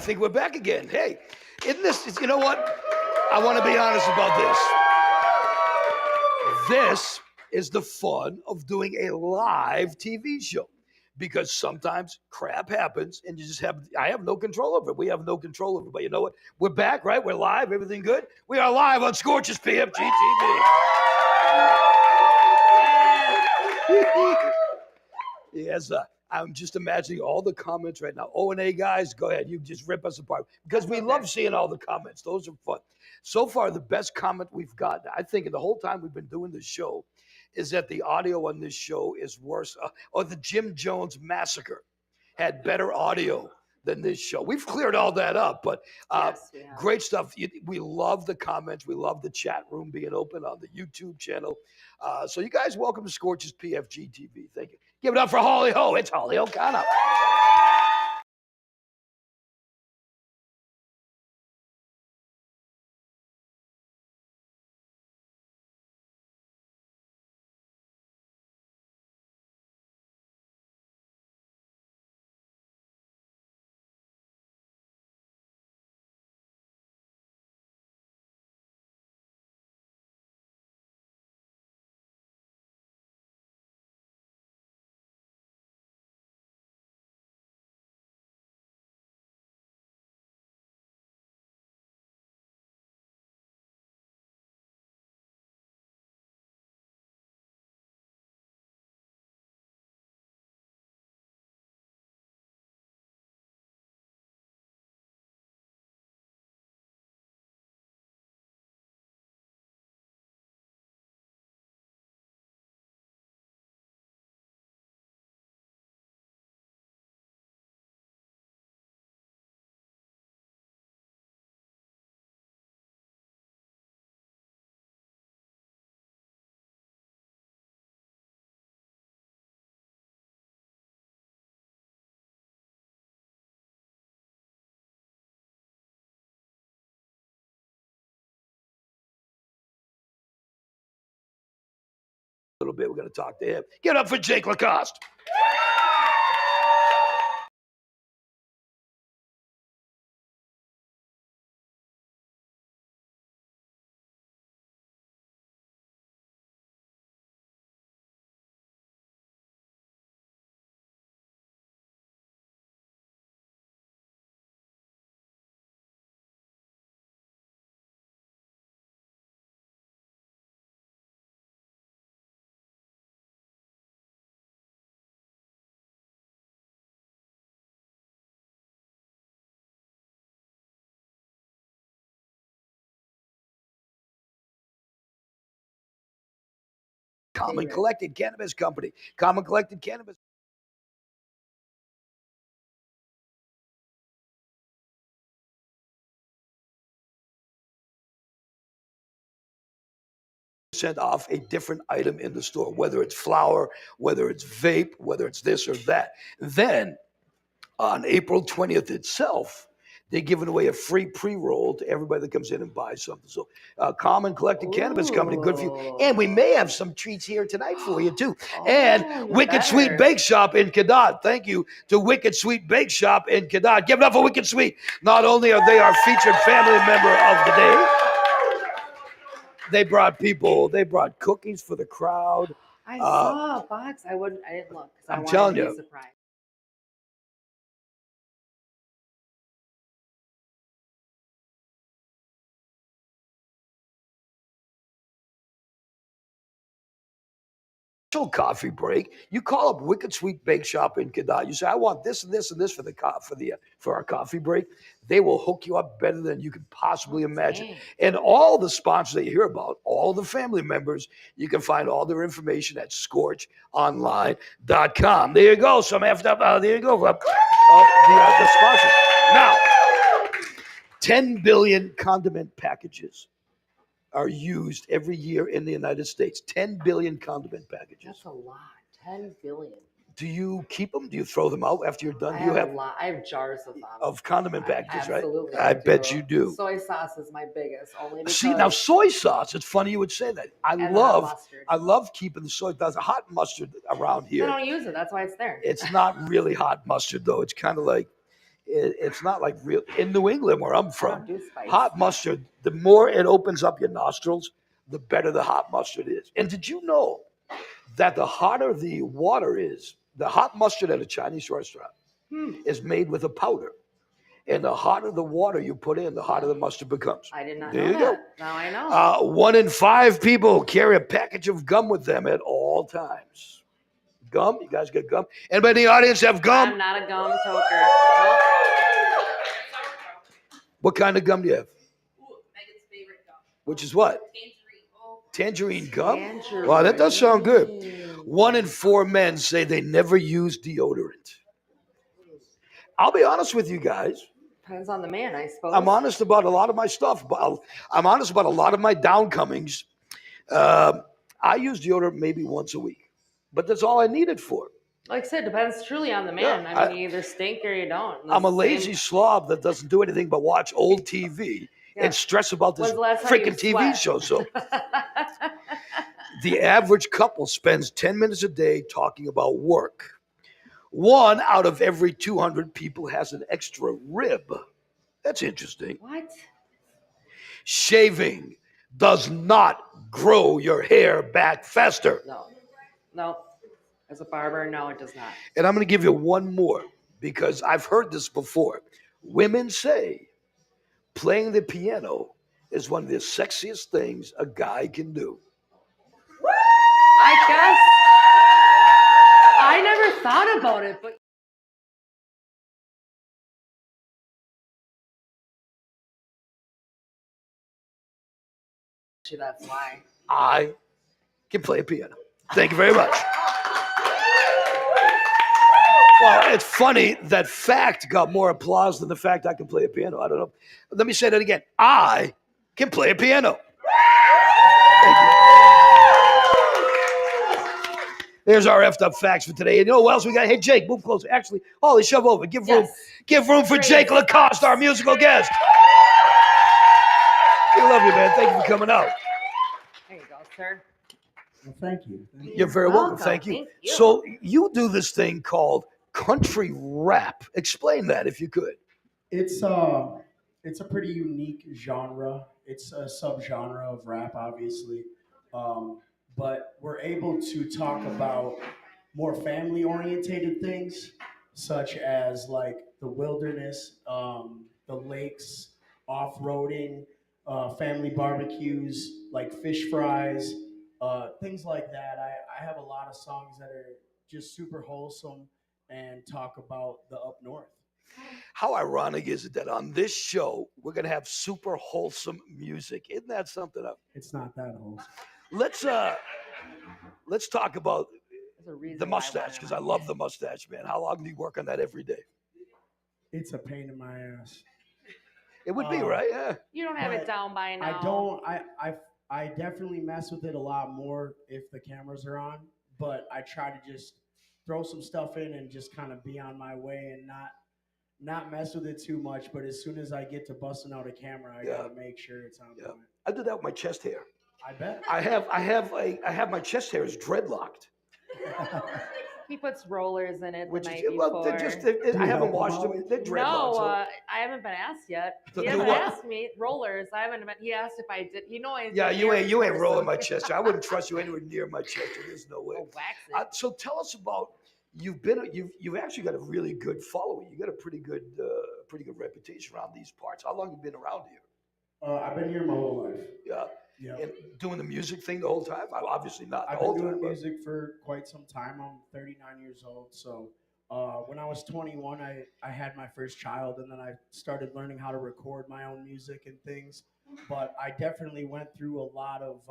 think we're back again. Hey, isn't this, you know what? I want to be honest about this. This is the fun of doing a live TV show because sometimes crap happens and you just I have no control over it. We have no control over it. But you know what? We're back, right? We're live. Everything good? We are live on Scorch's PFG-TV. Yes, I'm just imagining all the comments right now. O&A guys, go ahead. You just rip us apart because we love seeing all the comments. Those are fun. So far, the best comment we've got, I think, in the whole time we've been doing this show, is that the audio on this show is worse. Or the Jim Jones Massacre had better audio than this show. We've cleared all that up, but Yes, great stuff. We love the comments. We love the chat room being open on the YouTube channel. So you guys, welcome to Scorch's PFG TV. Thank you. Give it up for Holly Ho. It's Holly O'Connor. A little bit, we're going to talk to him. Give it up for Jake Lacoste. Common Collected Cannabis Company. Common Collected Cannabis. Sent off a different item in the store, whether it's flour, whether it's vape, whether it's this or that. Then on April 20th itself, they're giving away a free pre-roll to everybody that comes in and buys something. So Common Collected Cannabis Company, good for you. And we may have some treats here tonight for you too. And Wicked Sweet Bake Shop in Cadott. Thank you to Wicked Sweet Bake Shop in Cadott. Give it up for Wicked Sweet. Not only are they our featured family member of the day, they brought cookies for the crowd. I saw a box. I didn't look because I wanted to be surprised. Coffee break. You call up Wicked Sweet Bake Shop in Cadott. You say, I want this and this and this for our coffee break. They will hook you up better than you could possibly imagine. Dang. And all the sponsors that you hear about, all the family members, you can find all their information at scorchonline.com. There you go. Some effed up. There you go. The sponsors. Now, 10 billion condiment packages are used every year in the United States. 10 billion condiment packages. That's a lot. 10 billion. Do you keep them? Do you throw them out after you're done? I Do you have a lot. I have jars of them. Of condiment packages, right? Absolutely. I bet you do. Soy sauce is my biggest. Only because See, now soy sauce, it's funny you would say that. I love keeping the soy. There's a hot mustard around here. I don't use it. That's why it's there. It's not really hot mustard, though. It's kind of like, It's not like real in New England where I'm I from. don't do spice. Hot mustard, the more it opens up your nostrils, the better the hot mustard is. And did you know that the hotter the water is, the hot mustard at a Chinese restaurant is made with a powder. And the hotter the water you put in, the hotter the mustard becomes. I did not There know you that. go. Now I know. 1 in 5 people carry a package of gum with them at all times. Gum? You guys get gum? Anybody in the audience have gum? I'm not a gum toker. Nope. What kind of gum do you have? Megan's favorite gum. Which is what? Tangerine. Tangerine gum? Tangerine. Wow, that does sound good. 1 in 4 men say they never use deodorant. I'll be honest with you guys. Depends on the man, I suppose. I'm honest about a lot of my stuff. But I'm honest about a lot of my downcomings. I use deodorant maybe once a week, but that's all I need it for. Like I said, depends truly on the man. Yeah, I mean, you either stink or you don't. I'm a lazy slob that doesn't do anything but watch old TV and stress about this When's the last time you freaking TV sweat? show. So the average couple spends 10 minutes a day talking about work. 1 out of every 200 people has an extra rib. That's interesting. What? Shaving does not grow your hair back faster. No. As a barber, no, it does not. And I'm going to give you one more because I've heard this before. Women say playing the piano is one of the sexiest things a guy can do. I guess I never thought about it, but that's why. I can play a piano. Thank you very much. Well, it's funny that fact got more applause than the fact I can play a piano. I don't know. Let me say that again. I can play a piano. Thank you. There's our effed up facts for today. And you know what else we got? Hey, Jake, move closer. Actually, Holly, shove over. Give room. Yes. Give room for Great. Jake Lacoste, our musical guest. We love you, man. Thank you for coming out. There you go, sir. Well, thank you. You're very welcome. Welcome. Thank you. Thank you. So you do this thing called country rap. Explain that if you could. It's a pretty unique genre. It's a subgenre of rap, obviously, but we're able to talk about more family orientated things, such as like the wilderness, the lakes, off roading, family barbecues, like fish fries, things like that. I have a lot of songs that are just super wholesome and talk about the up north. How ironic is it that on this show we're gonna have super wholesome music? Isn't that something? It's not that wholesome. Let's talk about There's a reason the why mustache because I wanted love the mustache, man. How long do you work on that every day? It's a pain in my ass. It would be right, yeah. You don't have it But down by now. I don't. I definitely mess with it a lot more if the cameras are on. But I try to just throw some stuff in and just kind of be on my way and not mess with it too much. But as soon as I get to busting out a camera, I gotta make sure it's on point. I do that with my chest hair. I bet. I have my chest hair is dreadlocked. He puts rollers in it the Which night is before. I haven't washed them. They're dreadlocks. No, I haven't been asked yet. To He do hasn't what? asked me. Rollers. I haven't been. He asked if I did. You know I. Yeah, you ain't rolling my chest hair. I wouldn't trust you anywhere near my chest hair. There's no way. Oh, wax it. So tell us about you've actually got a really good following. You got a pretty good reputation around these parts. How long have you been around here? I've been here my whole life. Yeah. Yeah. And doing the music thing the whole time? Obviously not the I've whole been doing time. But music for quite some time. I'm 39 years old. So when I was 21, I had my first child, and then I started learning how to record my own music and things. But I definitely went through a lot of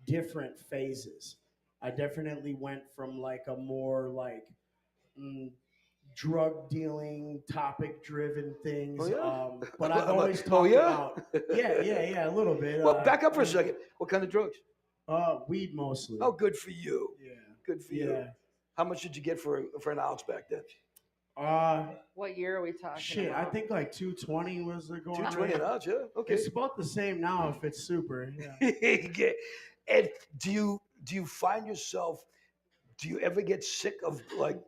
different phases. I definitely went from like a more like drug dealing, topic driven things. Oh, yeah? But I've always talked Oh, yeah? about yeah, a little bit. Well, back up for a second. What kind of drugs? Weed mostly. Oh, good for you. Yeah. Good for you. Yeah. How much did you get for an ounce back then? What year are we talking Shit, about? I think like 220 was the going 220 rate. an ounce, yeah. Okay. It's about the same now if it's super. Yeah. And do you find yourself? Do you ever get sick of like?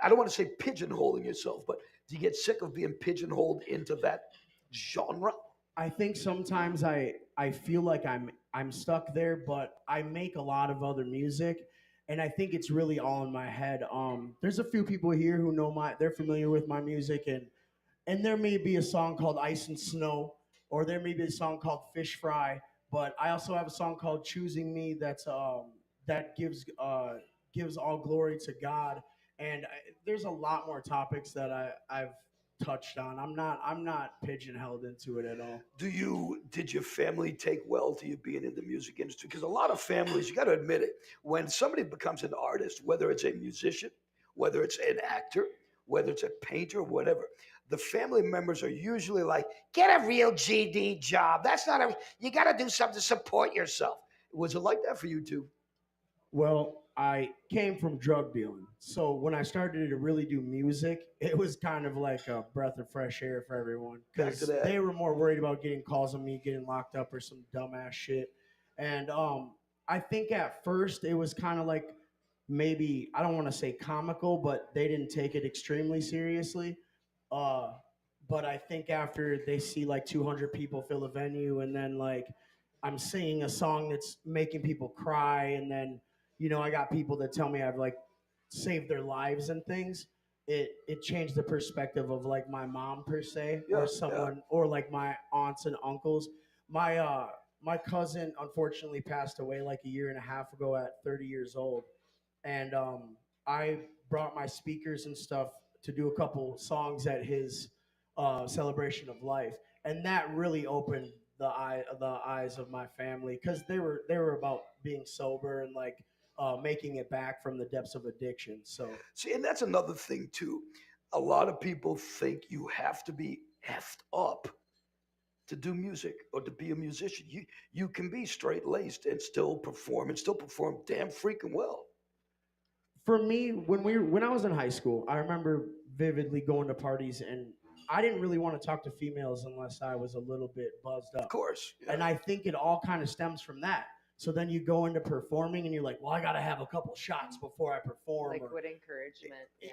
I don't want to say pigeonholing yourself, but Do you get sick of being pigeonholed into that genre? I think sometimes I feel like I'm stuck there, but I make a lot of other music, and I think it's really all in my head. There's a few people here who know they're familiar with my music, and there may be a song called Ice and Snow, or there may be a song called Fish Fry, but I also have a song called Choosing Me that gives all glory to God. And there's a lot more topics that I've touched on. I'm not pigeonholed into it at all. Did your family take well to you being in the music industry? Because a lot of families, you got to admit it, when somebody becomes an artist, whether it's a musician, whether it's an actor, whether it's a painter, whatever, the family members are usually like, get a real GD job. That's not a, you got to do something to support yourself. Was it like that for you too? Well, I came from drug dealing. So when I started to really do music, it was kind of like a breath of fresh air for everyone Back to because that. they were more worried about getting calls on me getting locked up or some dumbass shit. And I think at first it was kind of like maybe, I don't want to say comical, but they didn't take it extremely seriously. Uh, but I think after they see like 200 people fill a venue and then like I'm singing a song that's making people cry and then I got people that tell me I've like saved their lives and things. It changed the perspective of like my mom per se, Yeah, or someone, or like my aunts and uncles. My cousin unfortunately passed away like a year and a half ago at 30 years old, and I brought my speakers and stuff to do a couple songs at his celebration of life, and that really opened the eyes of my family because they were about being sober and like making it back from the depths of addiction. So See, and that's another thing too. A lot of people think you have to be effed up to do music or to be a musician. You can be straight laced and still perform damn freaking well. for me, when I was in high school, I remember vividly going to parties, and I didn't really want to talk to females unless I was a little bit buzzed Of up. course. And Yeah. I think it all kind of stems from that. So then you go into performing and you're like, well, I got to have a couple shots before I perform. Liquid encouragement. Yeah.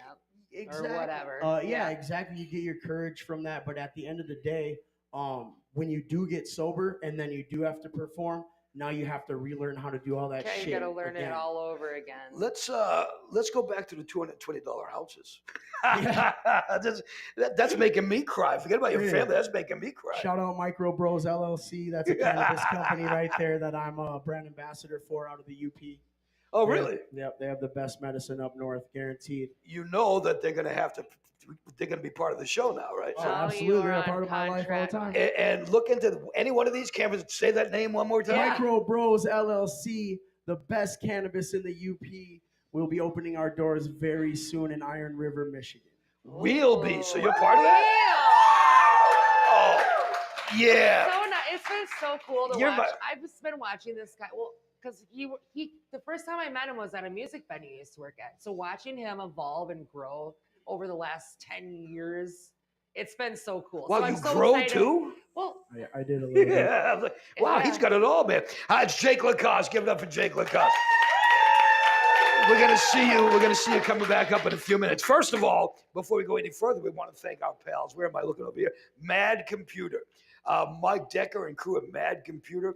Exactly. Or whatever. Yeah, exactly. You get your courage from that. But at the end of the day, when you do get sober and then you do have to perform, now you have to relearn how to do all that Okay, shit. you gotta learn again. it all over again. Let's go back to the $220 houses. Yeah. That's making me cry. Forget about your Yeah. family. That's making me cry. Shout out Micro Bros LLC. That's a cannabis company right there that I'm a brand ambassador for out of the UP. Oh, really? Yep, they have the best medicine up north, guaranteed. You know that they're going to be part of the show now, right? Oh, No, you absolutely. are They're a on part of my life all the contract. time. And look into any one of these cameras. Say that name one more time. Yeah. Micro Bros LLC, the best cannabis in the UP. We'll be opening our doors very soon in Iron River, Michigan. We'll be. So you're part of that? Oh, yeah. So nice. It's been so cool to You're watch. my- I've just been watching this guy. Well, because he the first time I met him was at a music venue he used to work at. So watching him evolve and grow over the last 10 years, it's been so cool. Wow, so you I'm so grow excited. too? Well, I did a little bit. Yeah. Wow, Yeah. he's got it all, man. Hi, it's Jake Lacost. Give it up for Jake Lacost. We're gonna see you. We're gonna see you coming back up in a few minutes. First of all, before we go any further, we want to thank our pals. Where am I looking over here? Mad Computer. Mike Decker and crew at Mad Computer.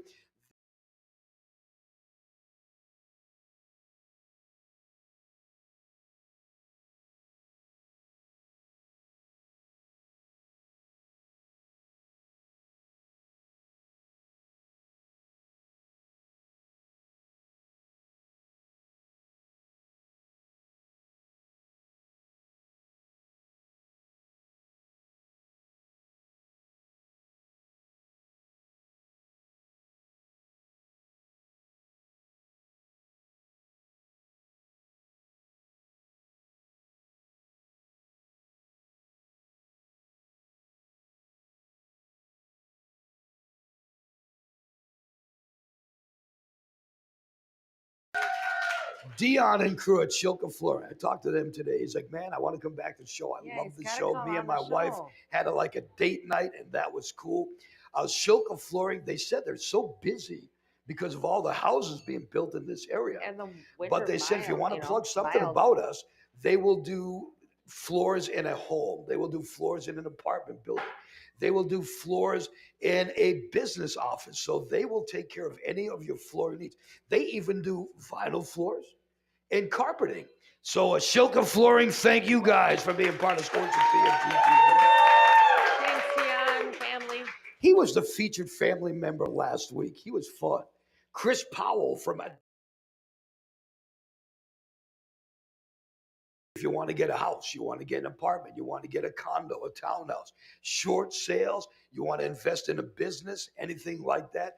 Dion and crew at Shilka Flooring. I talked to them today. He's like, man, I want to come back to the show. I yeah, love he's the gotta show. come Me on and my the wife show. had a date night, and that was cool. Shilka Flooring, they said they're so busy because of all the houses being built in this area. And the winter But they said if you mile, want to plug something miles. about us, they will do floors in a home. They will do floors in an apartment building. They will do floors in a business office. So they will take care of any of your floor needs. They even do vinyl floors and carpeting. So Ashilka Flooring, thank you guys for being part of Scorch and PFG-TV. Thanks, Jan, family. He was the featured family member last week. He was fun. Chris Powell from if you want to get a house, you want to get an apartment, you want to get a condo, a townhouse, short sales, you want to invest in a business, anything like that,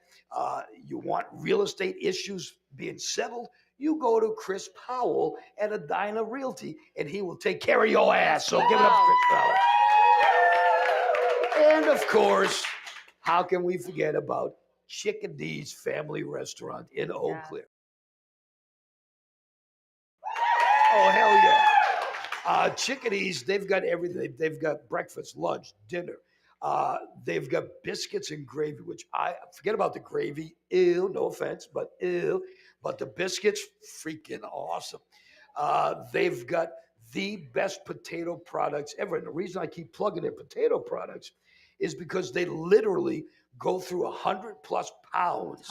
you want real estate issues being settled, you go to Chris Powell at Edina Realty, and he will take care of your ass. So give it up to Chris Powell. And of course, how can we forget about Chickadee's Family Restaurant in Eau Claire? Oh, hell yeah. Chickadee's, they've got everything. They've got breakfast, lunch, dinner. They've got biscuits and gravy, which I forget about the gravy. Ew, no offense, but ew. But the biscuits, freaking awesome. They've got the best potato products ever. And the reason I keep plugging their potato products is because they literally go through 100+ pounds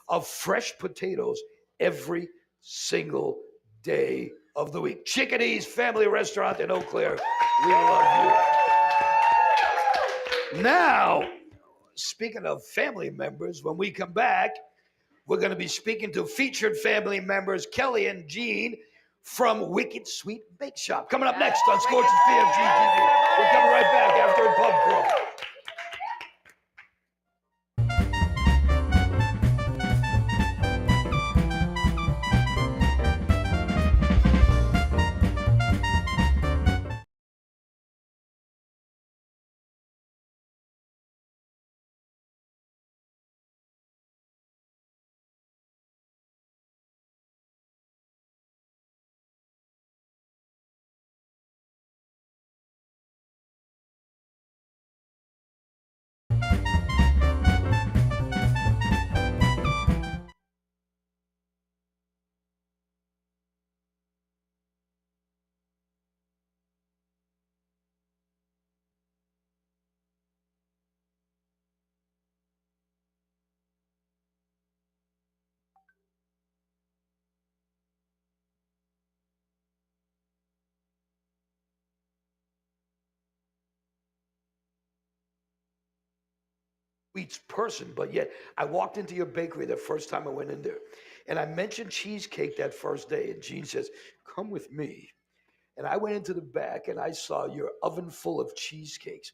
of fresh potatoes every single day of the week. Chickadee's Family Restaurant in Eau Claire. We love you. Now, speaking of family members, when we come back, we're going to be speaking to featured family members Kelly and Jean from Wicked Sweet Bake Shop. Coming up next on Scorch's PFG-TV. We're coming right back after a pub crawl. Sweets person, but yet I walked into your bakery the first time I went in there, and I mentioned cheesecake that first day, and Jean says, "Come with me." And I went into the back and I saw your oven full of cheesecakes.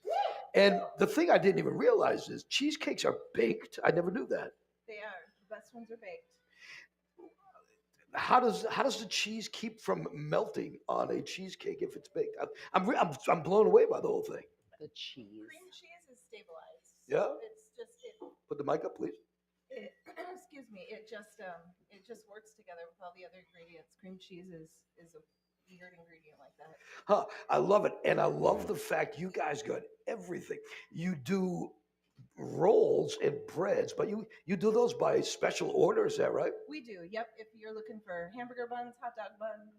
And the thing I didn't even realize is cheesecakes are baked. I never knew that. They are. The best ones are baked. How does the cheese keep from melting on a cheesecake if it's baked? I'm blown away by the whole thing. The cheese. Cream cheese is stabilized. Yeah? It's just it. Put the mic up, please. Excuse me. It just works together with all the other ingredients. Cream cheese is a weird ingredient like that. Huh, I love it. And I love the fact you guys got everything. You do rolls and breads, but you do those by special order, is that right? We do. Yep. If you're looking for hamburger buns, hot dog buns,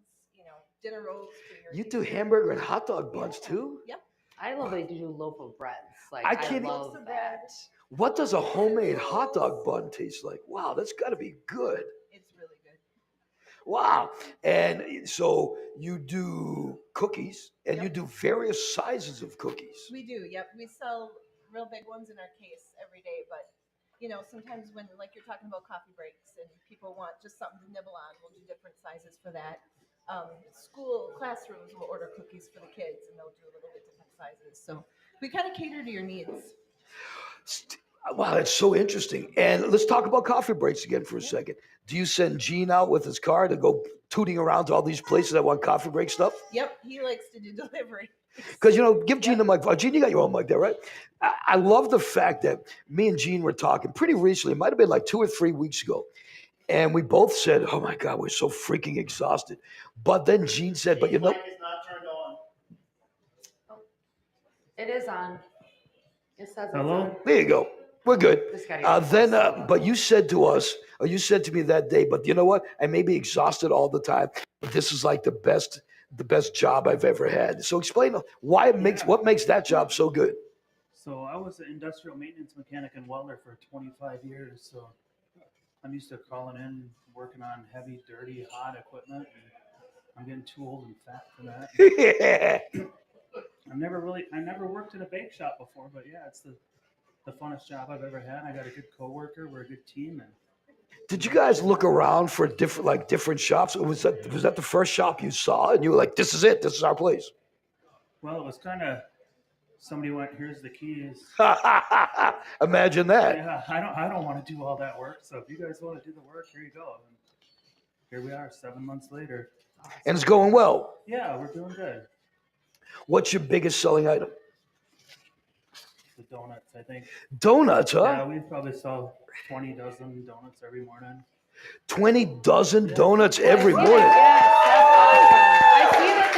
dinner rolls for your You do hamburger and hot dog buns too? Yep. I love that you do loaf of breads. Like I can't love even- that. What does a homemade hot dog bun taste like? Wow, that's got to be good. It's really good. Wow. And so you do cookies and you do various sizes of cookies. We do. Yep. We sell real big ones in our case every day, but sometimes when like you're talking about coffee breaks and people want just something to nibble on, we'll do different sizes for that. School classrooms will order cookies for the kids and they'll do a little bit different sizes. So we kind of cater to your needs. Wow, that's so interesting. And let's talk about coffee breaks again for a second. Do you send Gene out with his car to go tooting around to all these places that want coffee break stuff? Yep, he likes to do delivery. Because, give Gene the mic. Oh, Gene, you got your own mic there, right? I love the fact that me and Gene were talking pretty recently. It might have been like 2 or 3 weeks ago. And we both said, oh my God, we're so freaking exhausted. But then Gene said, but Mic is not turned on. It is on. It says Hello? it's on. there you go. We're good. This guy But you said to us, or you said to me that day, but you know what? I may be exhausted all the time, but this is like the best the best job I've ever had. So explain why it makes what makes that job so good. So I was an industrial maintenance mechanic and welder for 25 years. So I'm used to calling in, working on heavy, dirty, hot equipment. And I'm getting too old and fat for that. Yeah. I never worked in a bake shop before, but yeah, it's the funnest job I've ever had. I got a good coworker. We're a good team. And Did you guys look around for different shops? Or was that the first shop you saw and you were like, this is it, this is our place? well, it was kind of somebody went, here's the keys. Imagine that. Yeah, I don't want to do all that work. So if you guys want to do the work, here you go. And here we are 7 months later. And it's going well. Yeah, we're doing good. What's your biggest selling item? The donuts, I think. Donuts, huh? Yeah, we probably sell 20 dozen donuts every morning. 20 dozen donuts every morning. Yes, that's awesome. I see that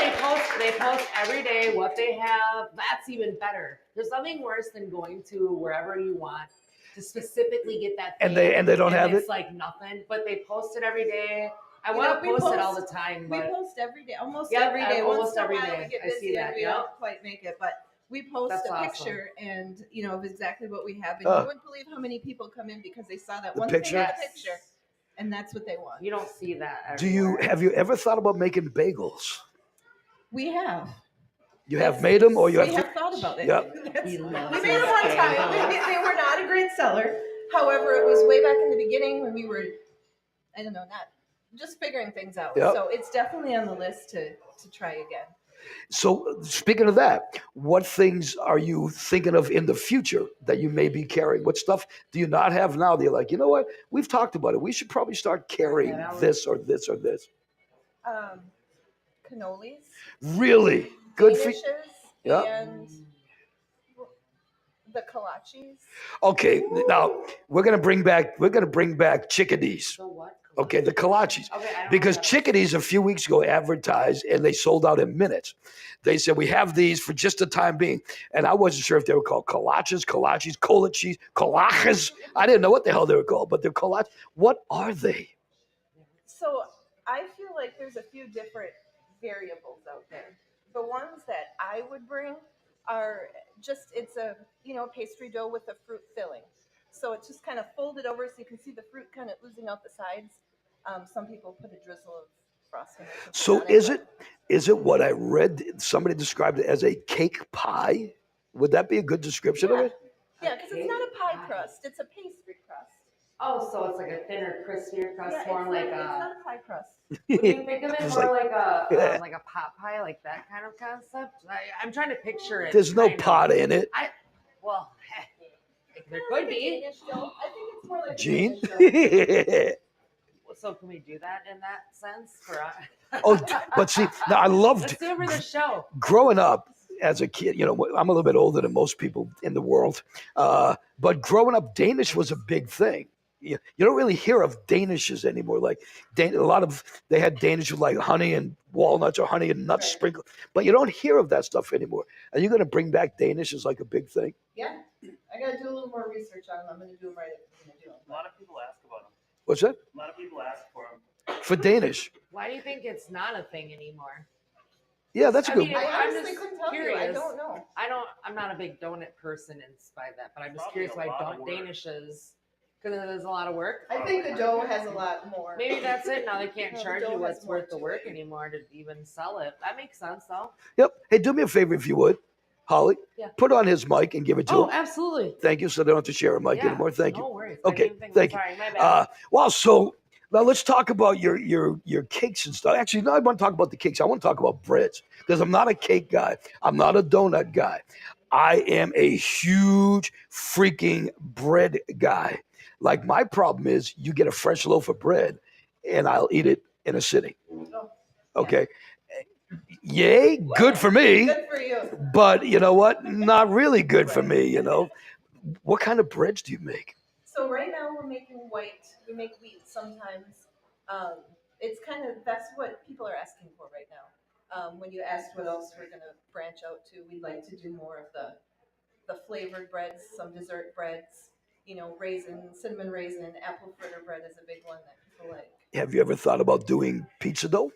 they post every day what they have. That's even better. There's nothing worse than going to wherever you want to specifically get that thing. And they don't have it's it? like nothing, but they post it every day. I You want know, to we post it all post- the time, We but post every day, almost Yep, every day. almost Once in a every while day. we get I see busy that, and we yep. don't quite make it, but we post That's a awesome. picture and of exactly what we have, and Huh. you wouldn't believe how many people come in because they saw that The one picture? thing in the picture, and that's what they want. you don't see that. Do you everywhere. have you ever thought about making bagels? We have. You have made them, or you We have? have thought about it. Yep. He We loves made his it one time. bagels. They were not a great seller. However, it was way back in the beginning when we were, I don't know, not just figuring things out. Yep. So it's definitely on the list to try again. So speaking of that, what things are you thinking of in the future that you may be carrying? What stuff do you not have now that you're like, you know what? We've talked about it. We should probably start carrying Yeah, that was- this or this or this. Cannolis, Really good for. Danishes, Yeah. and the kolaches. Okay, now we're gonna bring back chickadees. So what? Okay, the kolaches. Okay, I don't Because know that. chickadees a few weeks ago advertised and they sold out in minutes. They said we have these for just the time being, and I wasn't sure if they were called kolaches, kolaches, kolaches. I didn't know what the hell they were called, but they're kolaches. What are they? So I feel like there's a few different variables out there. The ones that I would bring are just it's a pastry dough with a fruit filling. So it's just kind of folded over so you can see the fruit kind of oozing out the sides. Some people put a drizzle of frosting. or something So on is but- it what I read? Somebody described it as a cake pie. Would that be a good description of it? Yeah, because it's not a pie crust; it's a pastry crust. Oh, so it's like a thinner, crispier crust, Yeah, more it's like not, a. it's not a pie crust. Would you think of it It's more like- like a pot pie, like that kind of concept? I'm trying to picture it. There's no kind of. pot in it. Well, there More could like a be. Danish dough. I think it's more like a Gene? Danish dough. So can we do that in that sense? For Oh, but see, now I loved let's do it for the show. growing up as a kid. I'm a little bit older than most people in the world, but growing up, Danish was a big thing. You don't really hear of Danishes anymore. Like they had Danish with like honey and walnuts or honey and nuts Right. sprinkled, but you don't hear of that stuff anymore. Are you going to bring back Danish as like a big thing? Yeah, I gotta do a little more research on them. I'm gonna do them right if I'm gonna do them. A lot of people ask about them. What's that? A lot of people ask for them. For Danish? Why do you think it's not a thing anymore? Yeah, that's a I good mean, one. I I'm honestly just couldn't tell you. I curious. don't know. I'm not a big donut person in spite of that, but I'm just Probably curious a why lot of don't work. Danishes, because there's a lot of work. I think the dough has a lot more. Maybe that's it. Now they can't No, the charge dough you has what's more worth the to work it. anymore to even sell it. That makes sense, though. Yep. Hey, do me a favor if you would, Holly. Yeah. Put on his mic and give it to Oh, him. absolutely. Thank you, so they don't have to share a mic Yeah, anymore. Thank no you. worries. I Okay, didn't think- thank you. Sorry, my bad. Well, so now let's talk about your cakes and stuff. Actually, no, I want to talk about the cakes. I want to talk about breads because I'm not a cake guy. I'm not a donut guy. I am a huge freaking bread guy. Like my problem is you get a fresh loaf of bread and I'll eat it in a sitting. Oh, Okay. Yay, good for me. good for you. But you know what? Not really good for Right. me, What kind of breads do you make? So right now we're making white. We make wheat sometimes. It's kind of that's what people are asking for right now. When you asked what else we're gonna branch out to, we'd like to do more of the flavored breads, some dessert breads. Cinnamon raisin, apple fritter bread is a big one that people like. Have you ever thought about doing pizza dough?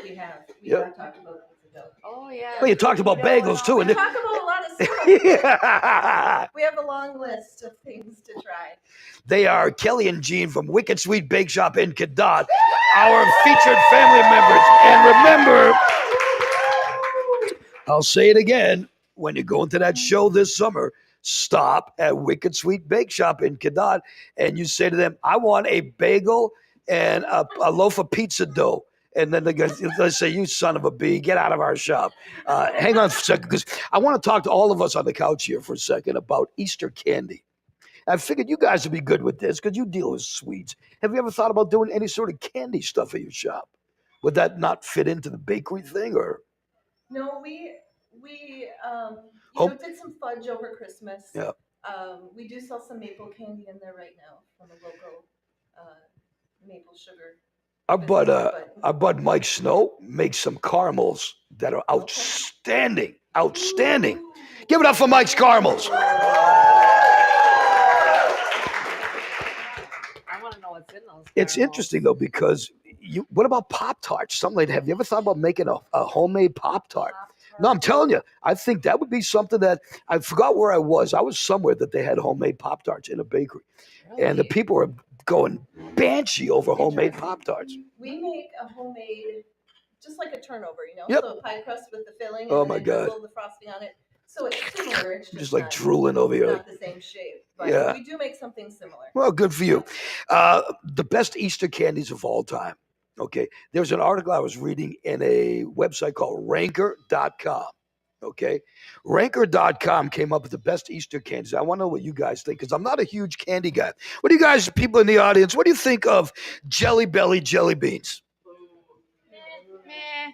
We have. We Yep. have talked about pizza dough. Oh yeah. Well, you talked about bagels too, We and it- talk about a lot of stuff. Yeah. We have a long list of things to try. They are Kelly and Jean from Wicked Sweet Bake Shop in Cadott, our featured family members. And remember, I'll say it again, when you go into that show this summer, stop at Wicked Sweet Bake Shop in Cadott and you say to them, I want a bagel and a loaf of pizza dough. And then they say, you son of a bee, get out of our shop. Hang on for a second, because I want to talk to all of us on the couch here for a second about Easter candy. I figured you guys would be good with this because you deal with sweets. Have you ever thought about doing any sort of candy stuff at your shop? Would that not fit into the bakery thing, or? No, we Home- did some fudge over Christmas. Yeah. We do sell some maple candy in there right now from a local maple sugar. Our bud Mike Snow makes some caramels that are outstanding. Outstanding. Give it up for Mike's caramels. I want to know what's in those. It's caramels. interesting though, because what about Pop-Tarts? Something like that. Have you ever thought about making a homemade Pop-Tart? No, I'm telling you, I think that would be something that I forgot where I was. I was somewhere that they had homemade Pop-Tarts in a bakery. And the Really? people were going banshee over homemade Pop-Tarts. We make a homemade, just like a turnover, Yep. So a pie crust with the filling. Oh, and my then God. drizzle the frosting on it. So it's similar. It's Just like not, drooling over here. not the same shape. But Yeah. we do make something similar. Well, good for you. The best Easter candies of all time. Okay. There's an article I was reading in a website called Ranker.com. Okay. Ranker.com came up with the best Easter candies. I want to know what you guys think, because I'm not a huge candy guy. What do you guys, people in the audience, what do you think of Jelly Belly jelly beans? Meh.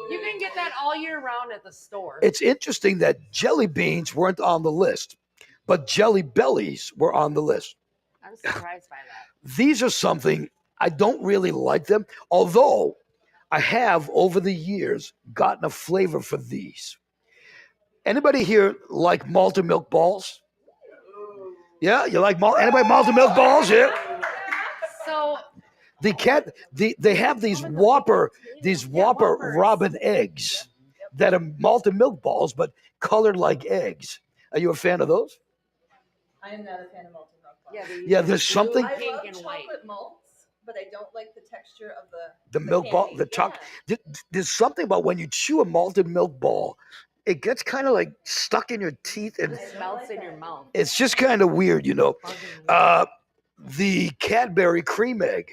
You can get that all year round at the store. It's interesting that jelly beans weren't on the list, but Jelly Bellies were on the list. I'm surprised by that. These are something I don't really like them, although I have over the years gotten a flavor for these. Anybody here like malted milk balls? Yeah, you like anybody malted milk balls? Yeah. So They have these Whopper Whoppers. robin eggs that are malted milk balls but colored like eggs. Are you a fan of those? I am not a fan of malted milk balls. Yeah, there's blue, something- I pink love and chocolate white. malts, but I don't like the texture of The milk ball, candy. the chocolate. There's something about when you chew a malted milk ball, it gets kind of like stuck in your teeth, and It just melts in your mouth. it's just kind of weird, you know. Bugging me. The Cadbury cream egg.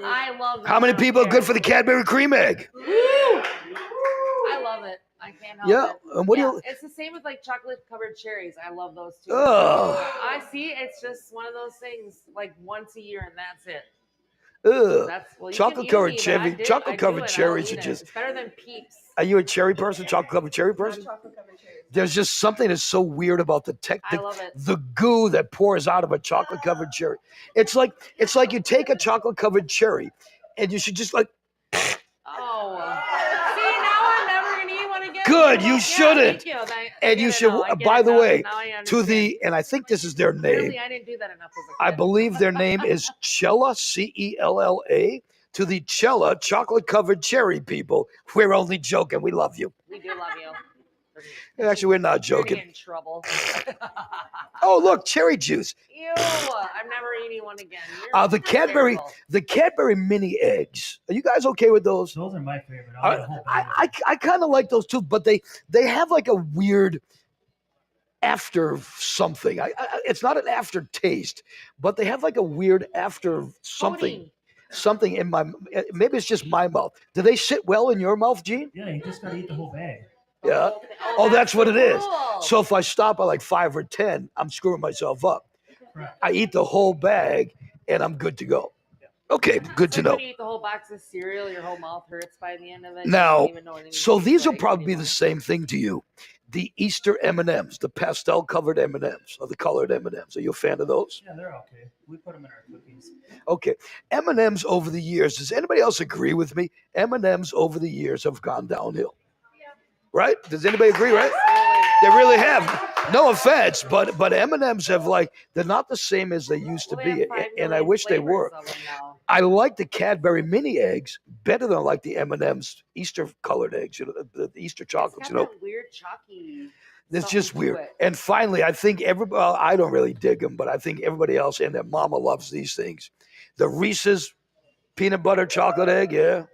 I love that. How many I don't people are care. good for the Cadbury cream egg? I love it. I can't help Yeah, it. and what do you? It's the same with like chocolate covered cherries. I love those too. Ugh. I see. It's just one of those things, like once a year, and that's it. Ugh. That's well, you Chocolate can covered eat me, but cherry- I do- chocolate I do covered it. I'll cherries eat are it. just- It's better than Peeps. Are you a cherry person? Chocolate covered cherry person? chocolate covered cherries. There's just something that's so weird about the I love it. the goo that pours out of a chocolate covered cherry. It's like you take a chocolate covered cherry, and you should just like. Oh. See, now I'm never gonna eat one again. Good, you Yeah, shouldn't. Thank you. I And get you it should. now. I get By it the now. way, Now I to understand. the, and I think this is their name. Really, I didn't do that enough as a kid. I believe their name is Cella, Cella. To the Cella chocolate covered cherry people, we're only joking. We love you. We do love you. Actually, we're not You're gonna joking. get in trouble. Oh, look, cherry juice. Ew! I'm never eating one again. You're The Cadbury, terrible. the Cadbury mini eggs. Are you guys okay with those? Those are my favorite. I'll eat a whole bag of I kind of like those too, but they have like a weird after something. It's not an aftertaste, but they have like a weird after something. Coating. Something in my, maybe it's just my mouth. Do they sit well in your mouth, Gene? Yeah, you just gotta eat the whole bag. Yeah. Oh, Oh, that's what it is. cool. So if I stop at like 5 or 10, I'm screwing myself up. Right. I eat the whole bag and I'm good to go. Okay, good to It's like know. when you eat the whole box of cereal, your whole mouth hurts by the end of it. You Now, don't even know anything so tastes these will right probably be anymore. the same thing to you. The Easter M&Ms, the pastel covered M&Ms, or the colored M&Ms. Are you a fan of those? Yeah, they're okay. We put them in our cookies. Okay. M&Ms over the years, does anybody else agree with me? M&Ms over the years have gone downhill. Right? Does anybody agree, right? They really have. No offense, but M&Ms have they're not the same as they used to Well, they be, have 5 and I million wish they flavors were. of them now. I like the Cadbury mini eggs better than I like the M&M's Easter colored eggs, the Easter chocolates. It's got that weird chalky. It's just something to weird. it. And finally, I think I don't really dig them, but I think everybody else and their mama loves these things. The Reese's peanut butter chocolate egg, yeah.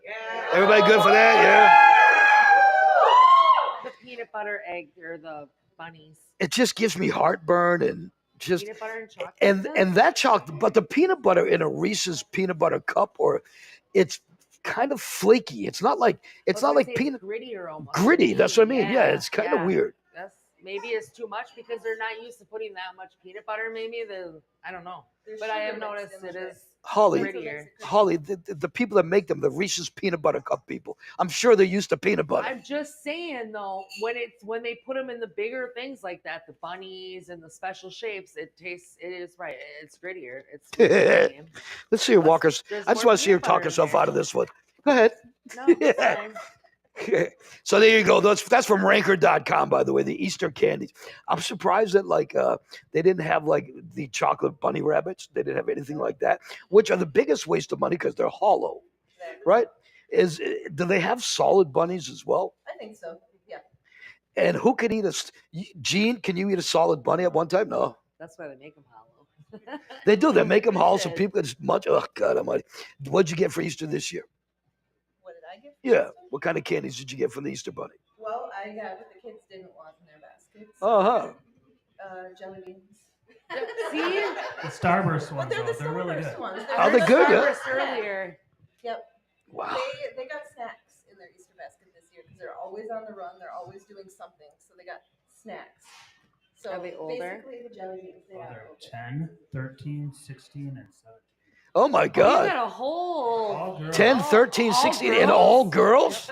Everybody good for that, yeah. The peanut butter egg or the bunnies. It just gives me heartburn and just Peanut butter and chocolate. and that chocolate, but the peanut butter in a Reese's peanut butter cup, or it's kind of flaky. It's not like peanut grittier almost. gritty. That's what I mean. Yeah, it's kind of weird. That's maybe it's too much because they're not used to putting that much peanut butter. Maybe I don't know. But I have noticed it is Holly, grittier. the people that make them, the Reese's peanut butter cup people, I'm sure they're used to peanut butter. I'm just saying though, when they put them in the bigger things like that, the bunnies and the special shapes, it is right. It's grittier. It's gritty. Let's see her walk her. There's I just more want to see her peanut talk butter in herself there. out of this one. Go ahead. No, it's fine. So there you go. That's from ranker.com, by the way, the Easter candies. I'm surprised that they didn't have the chocolate bunny rabbits. They didn't have anything like that, which are the biggest waste of money because they're hollow, right? Do they have solid bunnies as well? I think so. Yeah. And who can eat Gene, can you eat a solid bunny at one time? No. That's why they make them hollow. They do. They make them hollow so people can munch. Oh, God almighty. What'd you get for Easter this year? What did I get? Yeah. What kind of candies did you get from the Easter bunny? Well, I got what the kids didn't want in their baskets. Uh-huh. Jelly beans. See? The Starburst ones, They're though, the they're really Starburst good. ones. Are they good? Yeah. Starburst earlier. Yep. Wow. They got snacks in their Easter basket this year because they're always on the run. They're always doing something. So they got snacks. So Are they older? basically the jelly beans. They Oh, are they're older. 10, 13, 16, and 17. Oh, my You God. got a whole All girls. 10, All- 13, all 16, girls? and all girls?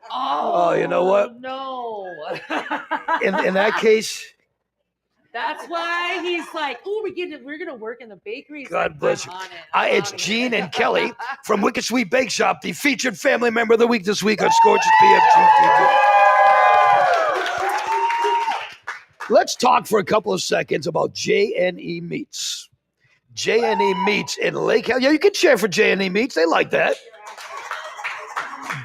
Oh, you know what? No. In that case, That's why he's like, "Ooh, we're gonna work in the bakery." He's God like, bless "I'm you. on it. I'm It's outta Gene here." and Kelly from Wicked Sweet Bake Shop, the featured family member of the week this week on Scorch's PFG-TV. Let's talk for a couple of seconds about J&E Meats. J&E Meats in Lake. Yeah, you can share for J&E Meats. They like that.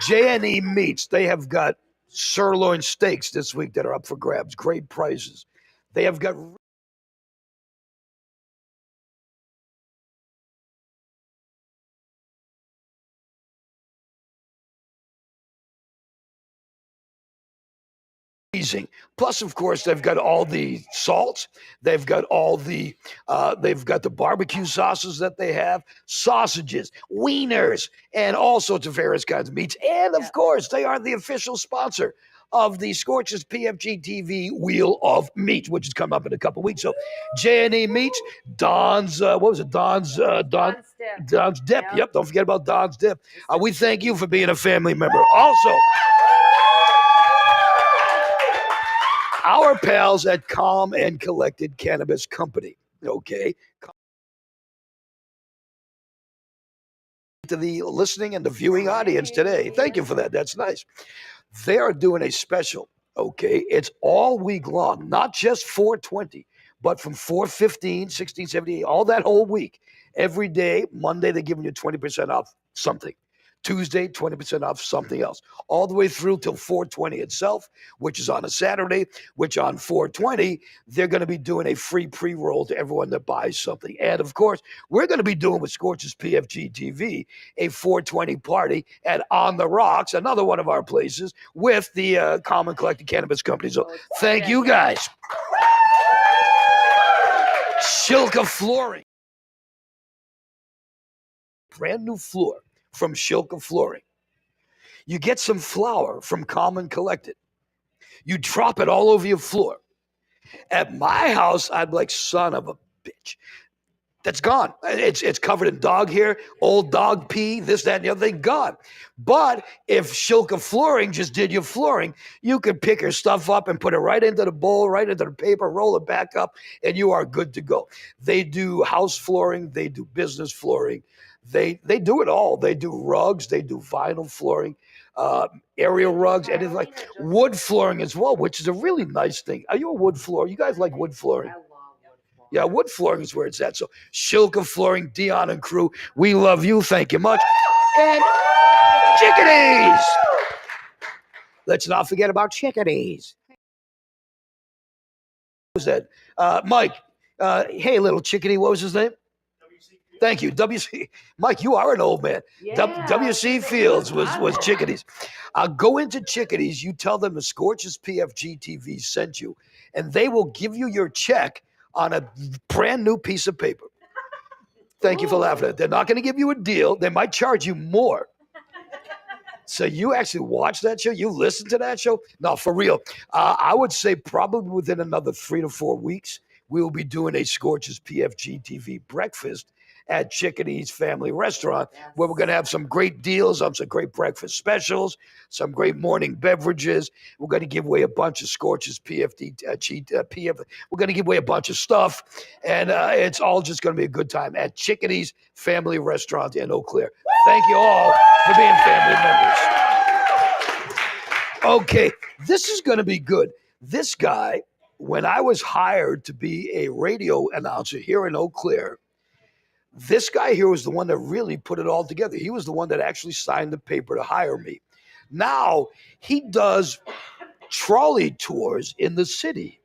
J&E Meats. They have got sirloin steaks this week that are up for grabs. Great prices. They have got amazing. Plus, of course, they've got all the salts. They've got all they've got the barbecue sauces that they have, sausages, wieners, and all sorts of various kinds of meats. And of course, they are the official sponsor of the Scorch's PFG-TV Wheel of Meat, which is coming up in a couple weeks. So, J&E Meats, Don's, what was it? Don's Dip. Don's Dip. Yeah. Yep, don't forget about Don's Dip. We thank you for being a family member. Also, our pals at Calm and Collected Cannabis Company, okay? To the listening and the viewing audience today. Thank you for that. That's nice. They are doing a special, okay? It's all week long, not just 420, but from 415, 16, 78, all that whole week. Every day, Monday, they're giving you 20% off something. Tuesday, 20% off something else. All the way through till 420 itself, which is on a Saturday, which on 420, they're going to be doing a free pre-roll to everyone that buys something. And of course, we're going to be doing with Scorch's PFG-TV a 420 party at On the Rocks, another one of our places, with the Common Collected Cannabis Company. So thank you guys. Shilka Flooring. Brand new floor from Shilka Flooring. You get some flour from Common Collected. You drop it all over your floor. At my house, I'd be like, son of a bitch. That's gone. It's covered in dog hair, old dog pee, this, that, and the other thing, gone. But if Shilka Flooring just did your flooring, you could pick your stuff up and put it right into the bowl, right into the paper, roll it back up, and you are good to go. They do house flooring. They do business flooring. They do it all. They do rugs. They do vinyl flooring, area rugs, anything like wood flooring as well, which is a really nice thing. Are you a wood floor? You guys like wood flooring? I love wood Yeah, wood flooring is where it's at. So Shilka Flooring, Dion and crew, we love you. Thank you much. And chickadees. Let's not forget about chickadees. What was that? Mike, hey, little chickadee, what was his name? Thank you. WC. Mike, you are an old man. WC Fields was chickadees. Go into chickadees. You tell them the Scorch's PFG-TV sent you, and they will give you your check on a brand new piece of paper. Thank you for laughing at it. They're not going to give you a deal. They might charge you more. So you actually watch that show? You listen to that show? No, for real. I would say probably within another 3 to 4 weeks, we will be doing a Scorch's PFG-TV breakfast at Chickadee's Family Restaurant, where we're going to have some great deals on some great breakfast specials, some great morning beverages. We're going to give away a bunch of Scorch's PF. We're going to give away a bunch of stuff, and it's all just going to be a good time at Chickadee's Family Restaurant in Eau Claire. Thank you all for being family members. Okay, this is going to be good. This guy, when I was hired to be a radio announcer here in Eau Claire, this guy here was the one that really put it all together. He was the one that actually signed the paper to hire me. Now he does trolley tours in the city.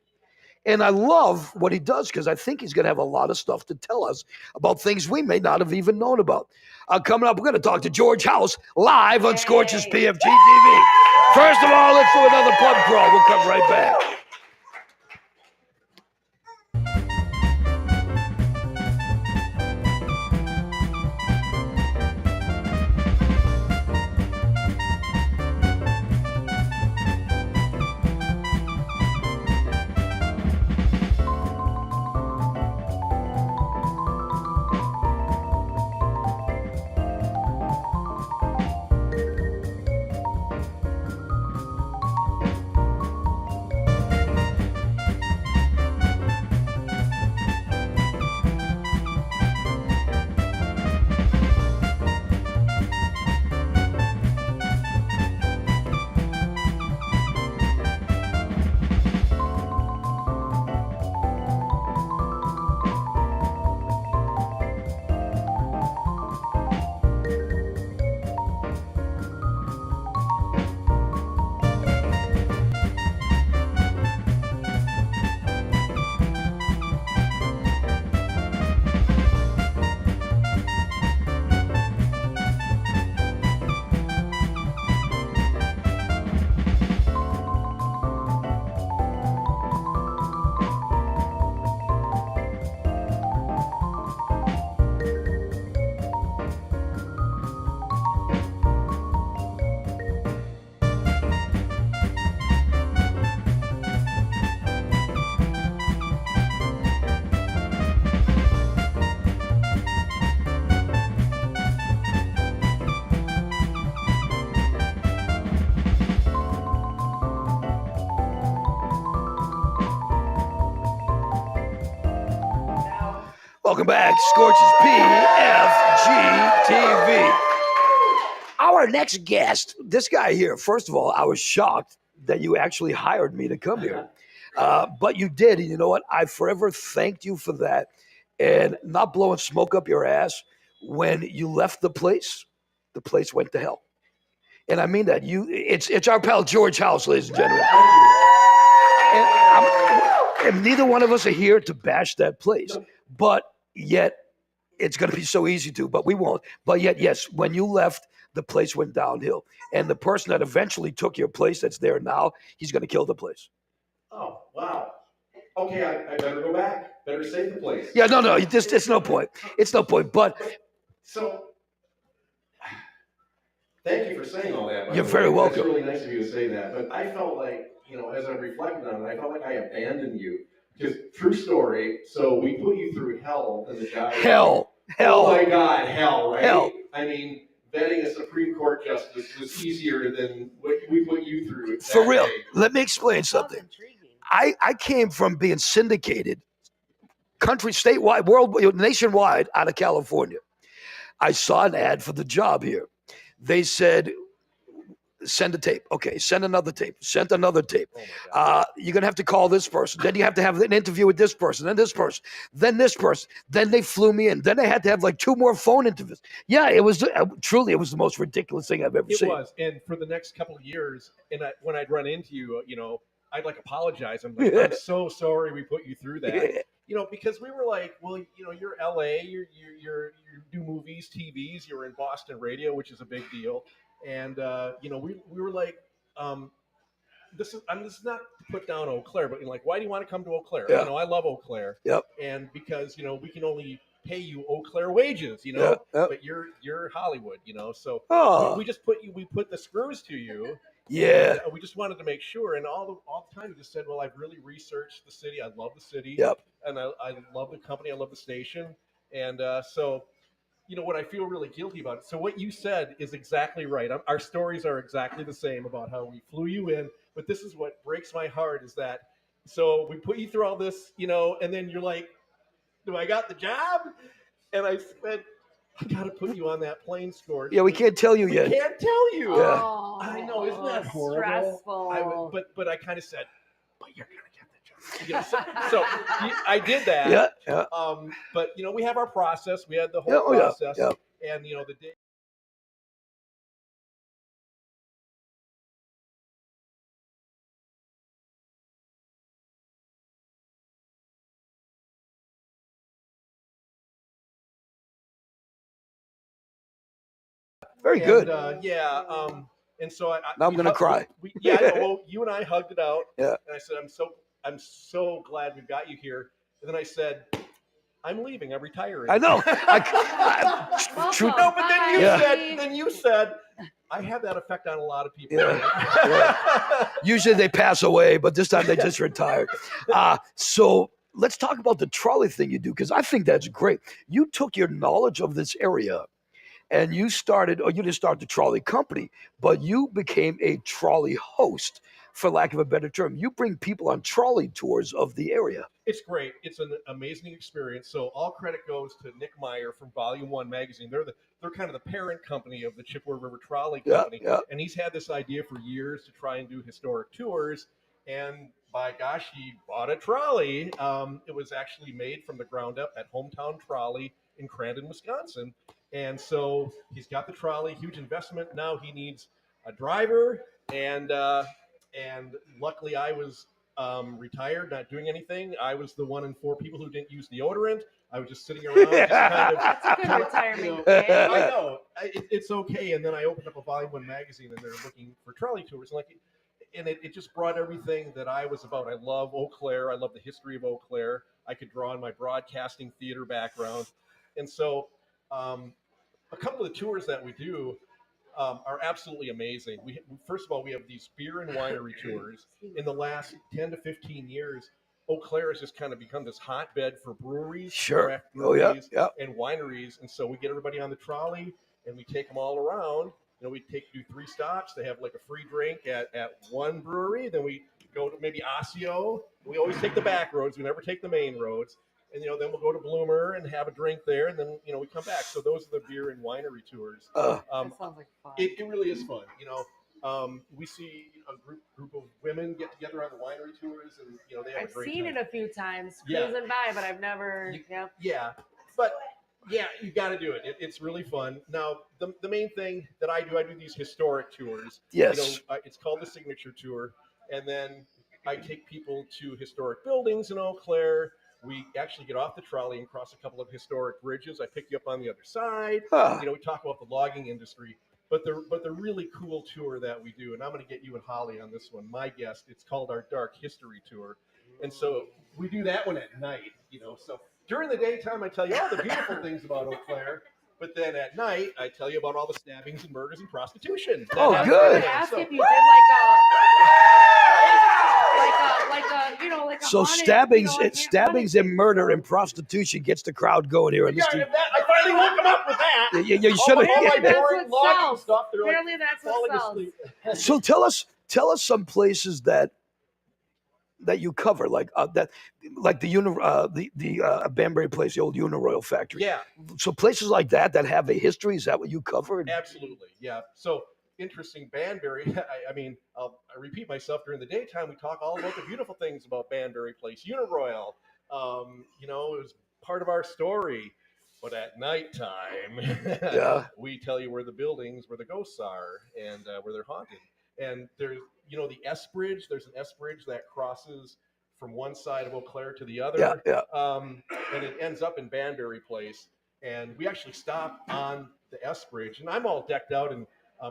And I love what he does because I think he's going to have a lot of stuff to tell us about things we may not have even known about. Coming up, we're going to talk to George House live on Scorch's PFG TV. First of all, let's do another pub crawl. We'll come right back. Welcome back, Scorch's PFG-TV. Our next guest, this guy here, first of all, I was shocked that you actually hired me to come here. But you did, and you know what? I forever thanked you for that and not blowing smoke up your ass. When you left the place went to hell. And I mean that. It's our pal George House, ladies and gentlemen. And neither one of us are here to bash that place. But yet, it's going to be so easy to, but we won't. But yet, yes, when you left, the place went downhill. And the person that eventually took your place that's there now, he's going to kill the place. Oh, wow. Okay, I better go back. Better save the place. Yeah, no, it's no point. It's no point. But so, thank you for saying all that. You're very welcome. It's really nice of you to say that. But I felt like, as I reflected on it, I felt like I abandoned you. Because true story, so we put you through hell as a guy. Hell. Oh my God, hell, right? Hell. I mean, vetting a Supreme Court justice was easier than what we put you through. For real. Day. Let me explain something. I came from being syndicated country, statewide, nationwide out of California. I saw an ad for the job here. They said, Send a tape. Okay, send another tape. Send another tape. Oh my God. You're gonna have to call this person. Then you have to have an interview with this person, then this person, then this person. Then they flew me in. Then they had to have like 2 more phone interviews. Yeah, it was truly, it was the most ridiculous thing I've ever It seen. was, and for the next couple of years, when I'd run into you, I'd like apologize. I'm like, I'm so sorry we put you through that. Because we were like, well, you're LA, you do movies, TVs, you were in Boston radio, which is a big deal, and we were like, this is not to put down Eau Claire, but like, why do you want to come to Eau Claire? Yeah. I love Eau Claire, Yep. and because we can only pay you Eau Claire wages, Yep. but you're Hollywood, so Oh, we just put the screws to you. yeah. And we just wanted to make sure, and all the time we just said, well, I've really researched the city. I love the city. Yep. And I love the company. I love the station. And so, what I feel really guilty about it. So what you said is exactly right. Our stories are exactly the same about how we flew you in. But this is what breaks my heart is that, so we put you through all this, and then you're like, do I got the job? And I said, I got to put you on that plane, Scorch. Yeah, we can't tell you We yet. can't tell you. Yeah. Oh, I know, isn't that horrible? Stressful. But I kind of said, but you're gonna get the job. So I did that. Yeah. Yeah. But we have our process. We had the whole Yeah, oh, yeah, process, yeah. and the day. Very good. And so Now I'm we gonna hug- cry. I know. Well, you and I hugged it out. Yeah. And I said, I'm so glad we've got you here. And then I said, I'm leaving. I'm retiring. I know. Welcome. No, but then you Yeah. said, I have that effect on a lot of people. Yeah. Usually they pass away, but this time they just retired. So let's talk about the trolley thing you do, because I think that's great. You took your knowledge of this area and you didn't start the trolley company, but you became a trolley host, for lack of a better term. You bring people on trolley tours of the area. It's great. It's an amazing experience. So all credit goes to Nick Meyer from Volume 1 magazine. They're kind of the parent company of the Chippewa River Trolley Company. Yeah. And he's had this idea for years to try and do historic tours. And by gosh, he bought a trolley. It was actually made from the ground up at Hometown Trolley in Crandon, Wisconsin. And so he's got the trolley, huge investment. Now he needs a driver. And luckily I was retired, not doing anything. I was the 1 in 4 people who didn't use deodorant. I was just sitting around, just kind of. That's a good retirement I gig. know it's okay. And then I opened up a Volume 1 magazine, and they're looking for trolley tours, and it just brought everything that I was about. I love Eau Claire. I love the history of Eau Claire. I could draw on my broadcasting theater background, and so a couple of the tours that we do are absolutely amazing. First of all, we have these beer and winery tours. In the last 10 to 15 years, Eau Claire has just kind of become this hotbed for breweries, Sure. craft Oh, yeah. breweries, and wineries. And so we get everybody on the trolley and we take them all around. We do 3 stops. They have like a free drink at one brewery. Then we go to maybe Osseo. We always take the back roads. We never take the main roads. And then we'll go to Bloomer and have a drink there, and then we come back. So those are the beer and winery tours. That sounds like fun. It really is fun. We see a group of women get together on the winery tours, and they have I've a great seen time. it a few times Yeah. cruising by, but I've never. Yeah, but yeah, you got to do it. It's really fun. Now, the main thing that I do these historic tours. Yes. It's called the Signature Tour, and then I take people to historic buildings in Eau Claire. We actually get off the trolley and cross a couple of historic bridges. I pick you up on the other side. Huh. We talk about the logging industry, but the really cool tour that we do, and I'm going to get you and Holly on this one. My guest, it's called our Dark History Tour, and so we do that one at night. So during the daytime, I tell you all the beautiful things about Eau Claire, but then at night, I tell you about all the stabbings and murders and prostitution. Oh, That good. happens. I asked So- if you did like a So haunted, stabbings and murder and prostitution gets the crowd going here on this Yeah, team. I finally woke them up with that. You should all have. my That's boring what logging sells. stuff. They're like Apparently, that's what falling sells. asleep. So tell us some places that you cover, like the Banbury place, the old Uniroyal factory. Yeah, So places like that have a history. Is that what you covered? absolutely. Yeah. So interesting Banbury. I mean, I repeat myself. During the daytime, we talk all about the beautiful things about Banbury Place, Uniroyal. You know, it was part of our story. But at nighttime, Yeah. we tell you where the buildings, where the ghosts are, and where they're haunted. And there's, you know, the S Bridge. There's an S Bridge that crosses from one side of Eau Claire to the other. Yeah, yeah. And it ends up in Banbury Place. And we actually stop on the S Bridge, and I'm all decked out, and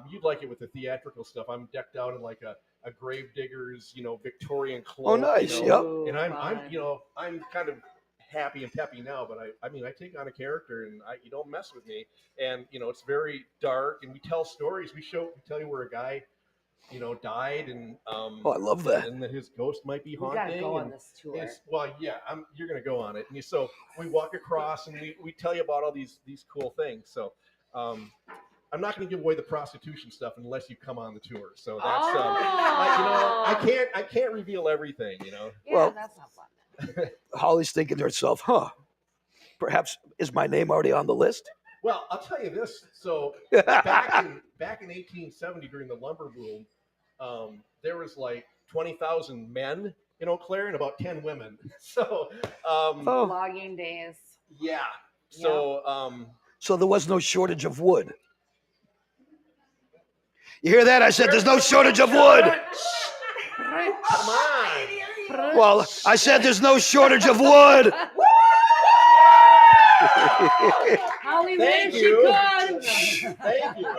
you'd like it with the theatrical stuff. I'm decked out in like a gravedigger's, you know, Victorian cloak. Oh, nice. You know? Ooh, And I'm, fun. you know, I'm kind of happy and peppy now, but I mean, I take on a character, and you don't mess with me. And you know, it's very dark, and we tell stories. We tell you where a guy, you know, died, and Oh, I love that. and that his ghost might be We haunting. gotta go on and this tour. well, yeah, you're gonna go on it, and so we walk across, and we tell you about all these cool things. So, I'm not gonna give away the prostitution stuff unless you come on the tour. So that's you know, I can't reveal everything. You know. Yeah, Well- that's not fun. Holly's thinking to herself, huh, perhaps is my name already on the list? Well, I'll tell you this. So back in 1870, during the lumber boom, there was like 20,000 men in Eau Claire and about 10 women. So Oh, Logging days. yeah. So so there was no shortage of wood. You hear that? I said there's no shortage of wood. come on. Well, I said there's no shortage of wood. Holly Thank wished you. she could. Thank you.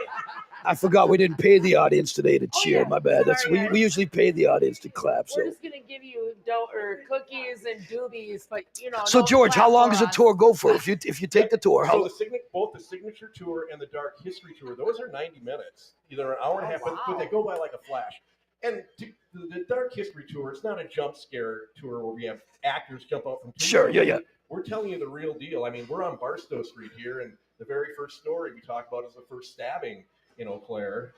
I forgot we didn't pay the audience today to cheer. yeah. My bad. That's Sorry, we usually pay the audience to clap. We're So, just gonna give you dough or cookies and doobies, but you know. so don't George, how clap long for does a us. tour go for? If you take the tour, how? So both the signature tour and the dark history tour, those are 90 minutes, either an hour and a Oh, half, but they wow. go by like a flash. And the dark history tour, it's not a jump scare tour where we have actors jump out from. Sure, yeah. We're telling you the real deal. I mean, we're on Barstow Street here, and the very first story we talk about is the first stabbing in Eau Claire.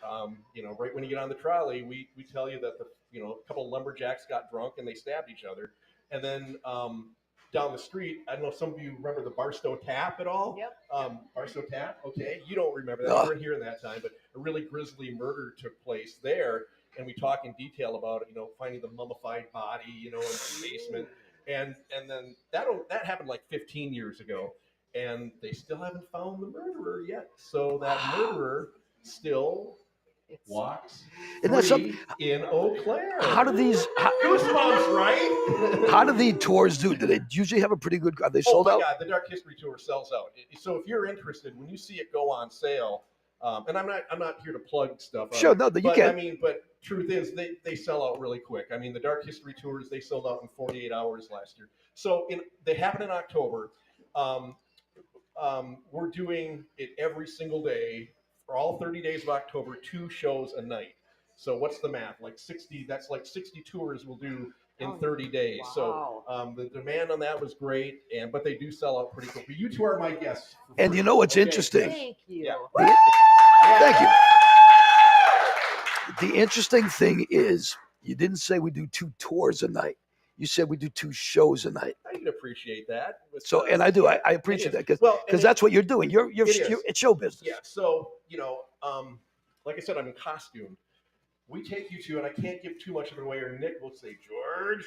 You know, right when you get on the trolley, we tell you that a couple of lumberjacks got drunk and they stabbed each other, and then down the street, I don't know if some of you remember the Barstow Tap at all. Yep. Barstow Tap. Okay, you don't remember that. No. You weren't here in that time, but a really grisly murder took place there, and we talk in detail about it. You know, finding the mummified body, you know, in the basement, and then that happened like 15 years ago, and they still haven't found the murderer yet. So that murderer still walks Isn't that free something? in Eau Claire. How do these? Goosebumps, right? How do the tours do? Do they usually have a pretty good? Are they sold oh my out? God, the Dark History Tour sells out. So if you're interested, when you see it go on sale, and I'm not here to plug stuff. Sure, no, you but can. I mean, but truth is, they sell out really quick. I mean, the Dark History Tours, they sold out in 48 hours last year. So they happen in October. We're doing it every single day for all 30 days of October, 2 shows a night. So what's the math? Like 60. That's like 60 tours we'll do in 30 days. Wow. So the demand on that was great, but they do sell out pretty quickly. You two are my guests. And you know what's interesting? Thank you. Yeah. Thank you. The interesting thing is, you didn't say we do 2 tours a night. You said we do 2 shows a night. I can appreciate that. So, and I do. I appreciate that because and that's what you're doing. You're It is. it's show business. Yeah. So like I said, I'm in costume. We take you to, and I can't give too much of it away, or Nick will say, George.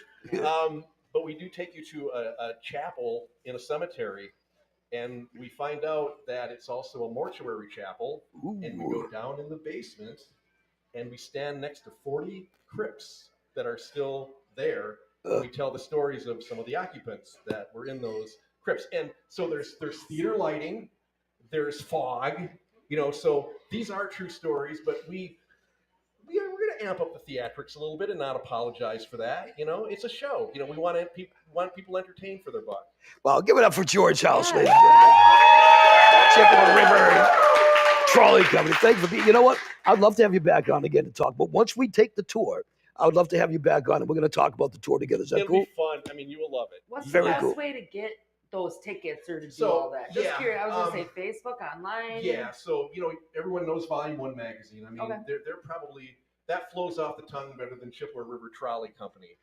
But we do take you to a chapel in a cemetery, and we find out that it's also a mortuary chapel. And we Ooh. go down in the basement, and we stand next to 40 crypts that are still there. And we tell the stories of some of the occupants that were in those crypts. And so there's theater lighting, there's fog, so these are true stories, but we're going to amp up the theatrics a little bit and not apologize for that. It's a show. We want people entertained for their buck. Well, give it up for George House, Yeah. ladies and gentlemen. Chippewa River Trolley Company. Thank you for being. You know what? I'd love to have you back on again to talk. But once we take the tour, I would love to have you back on, and we're going to talk about the tour together. Is that It'll cool? be fun. I mean, you will love it. What's Very the best cool. way to get those tickets or to do So, all that? Just yeah, curious. I was going to say Facebook, online. Yeah, so everyone knows Volume 1 magazine. I mean, Okay. they're probably, that flows off the tongue better than Chippewa River Trolley Company.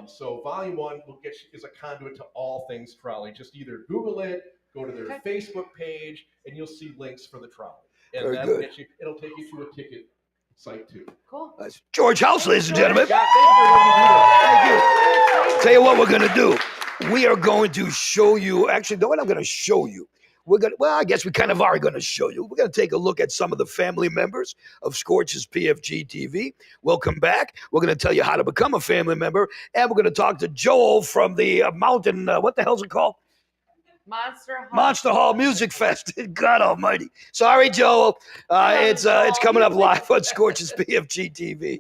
So Volume 1 will get you, is a conduit to all things trolley. Just either Google it, go to their Facebook page, and you'll see links for the trolley. And Very that'll good. get you. It'll take you to a ticket Site 2. Cool. That's George House, ladies and gentlemen. Yeah, thank you for letting me do that. Thank you. Tell you what we're going to do. We are going to show you, actually, no, what I'm going to show you. Well, I guess we kind of are going to show you. We're going to take a look at some of the family members of Scorch's PFG-TV. We'll come back. We're going to tell you how to become a family member. And we're going to talk to Joel from the mountain, what the hell's it called? Monster Hall Music Fest. God almighty. Sorry, Joel. It's coming up live on Scorch's PFG-TV.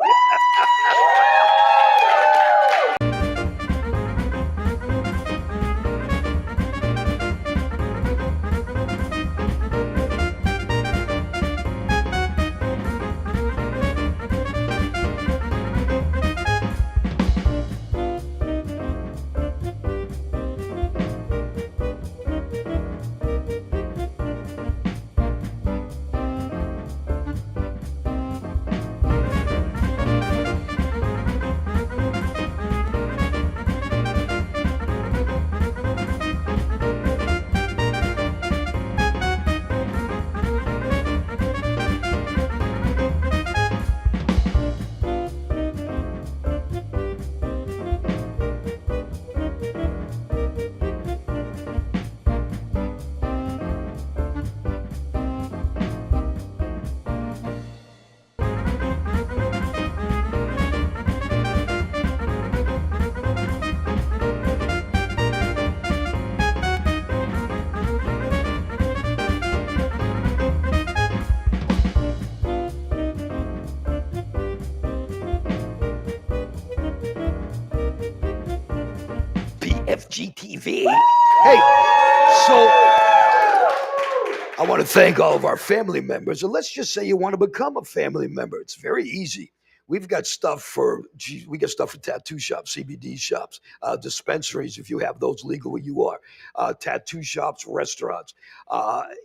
PFG-TV. Hey, so I want to thank all of our family members. And let's just say you want to become a family member. It's very easy. We've got stuff for tattoo shops, CBD shops, dispensaries, if you have those legal where you are, tattoo shops, restaurants.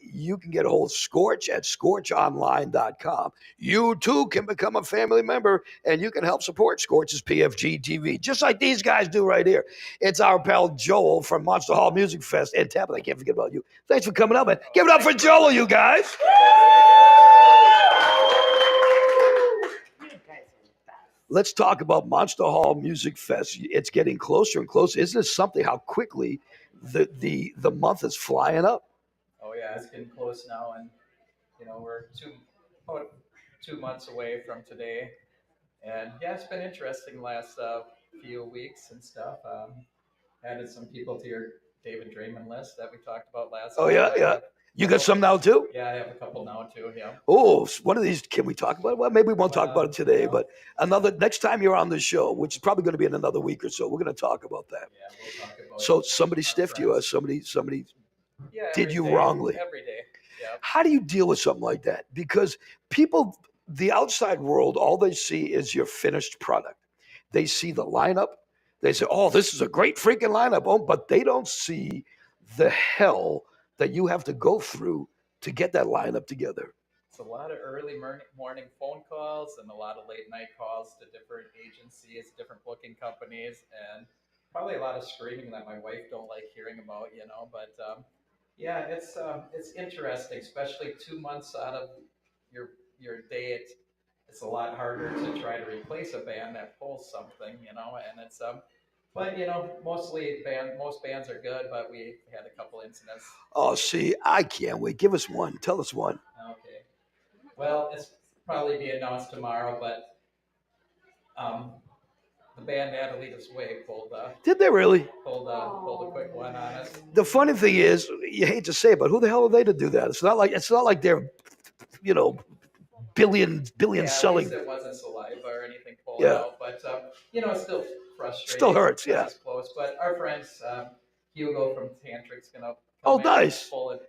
You can get a hold of Scorch at scorchonline.com. You too can become a family member and you can help support Scorch's PFG-TV, just like these guys do right here. It's our pal Joel from Monster Hall Music Fest in Tampa. I can't forget about you. Thanks for coming up, man. Give it up for Joel, you guys. Let's talk about Monster Hall Music Fest. It's getting closer and closer. Isn't it something how quickly the month is flying up? Oh yeah, it's getting close now, and we're about 2 months away from today. And yeah, it's been interesting the last few weeks and stuff. Added some people to your David Draymond list that we talked about last. Oh yeah, yeah. You got some now too? Yeah, I have a couple now too. Yeah. Oh, one of these, can we talk about it? Well, maybe we won't talk about it today, but next time you're on the show, which is probably going to be in another week or so, we're going to talk about that. Yeah, we'll talk about So somebody stiffed you, or somebody did you wrongly. Every day. Yeah. How do you deal with something like that? Because people, the outside world, all they see is your finished product. They see the lineup. They say, oh, this is a great freaking lineup. Oh, but they don't see the hell that you have to go through to get that lineup together. It's a lot of early morning phone calls and a lot of late night calls to different agencies, different booking companies, and probably a lot of screaming that my wife don't like hearing about, But yeah, it's interesting, especially 2 months out of your day. It's a lot harder to try to replace a band that pulls something, and it's But most bands are good, but we had a couple incidents. Oh, see, I can't wait. Give us one. Tell us one. Okay. Well, it's probably be announced tomorrow, but the band Natalita's Way pulled. Did they really? Pulled a quick one on us. The funny thing is, you hate to say it, but who the hell are they to do that? It's not like they're, billion selling. At least it wasn't saliva or anything pulled Yeah. out, but it's still frustrating. Still hurts, yeah. It's close, but our friends Hugo from Tantric's gonna Oh, come in nice. and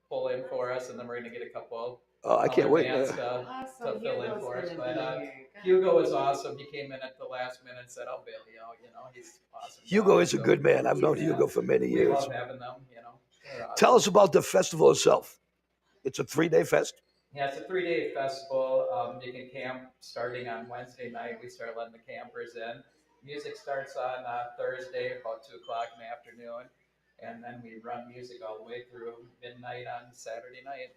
pull in for us, and then we're gonna get a couple. Oh, I can't wait. Bands Yeah. to fill in for us, but Hugo is awesome. He came in at the last minute and said, "I'll bail you out." He's awesome. Hugo is a good man. I've known Hugo for many We years. love having them. They're awesome. Tell us about the festival itself. It's a 3-day fest. Yeah, it's a 3-day festival. You can camp starting on Wednesday night. We start letting the campers in. Music starts on Thursday about 2:00 in the afternoon, and then we run music all the way through midnight on Saturday night,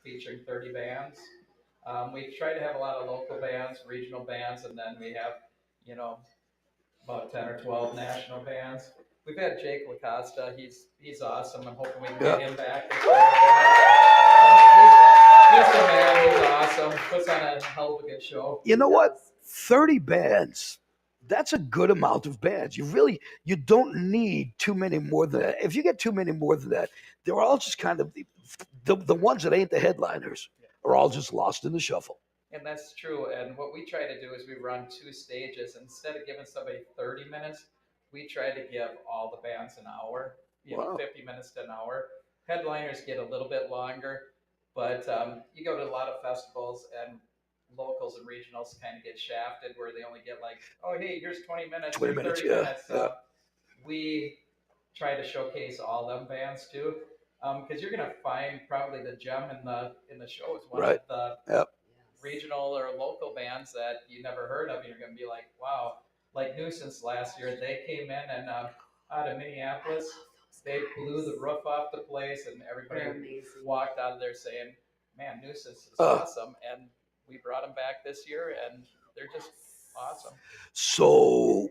featuring 30 bands. We try to have a lot of local bands, regional bands, and then we have, you know, about 10 or 12 national bands. We've had Jake Lacost. He's awesome. I'm hoping we can get him back. He's the man. He's awesome. Puts on a hell of a good show. You know what? 30 bands. That's a good amount of bands. You don't need too many more than that. If you get too many more than that, they're all just kind of the ones that ain't the headliners are all just lost in the shuffle. And that's true. And what we try to do is we run 2 stages. Instead of giving somebody 30 minutes, we try to give all the bands an hour, Wow. 50 minutes to an hour. Headliners get a little bit longer, but you go to a lot of festivals and locals and regionals kind of get shafted where they only get like, oh, hey, here's 20 minutes 20 or 30 minutes, minutes. yeah. We try to showcase all them bands too, because you're gonna find probably the gem in the show is one Right. of the Yep. regional or local bands that you never heard of. You're gonna be like, wow. Like Nuisance last year, they came in and out of Minneapolis, they blew the roof off the place, and They're everybody amazing. walked out of there saying, "Man, Nuisance is awesome." And we brought them back this year, and they're just awesome. So,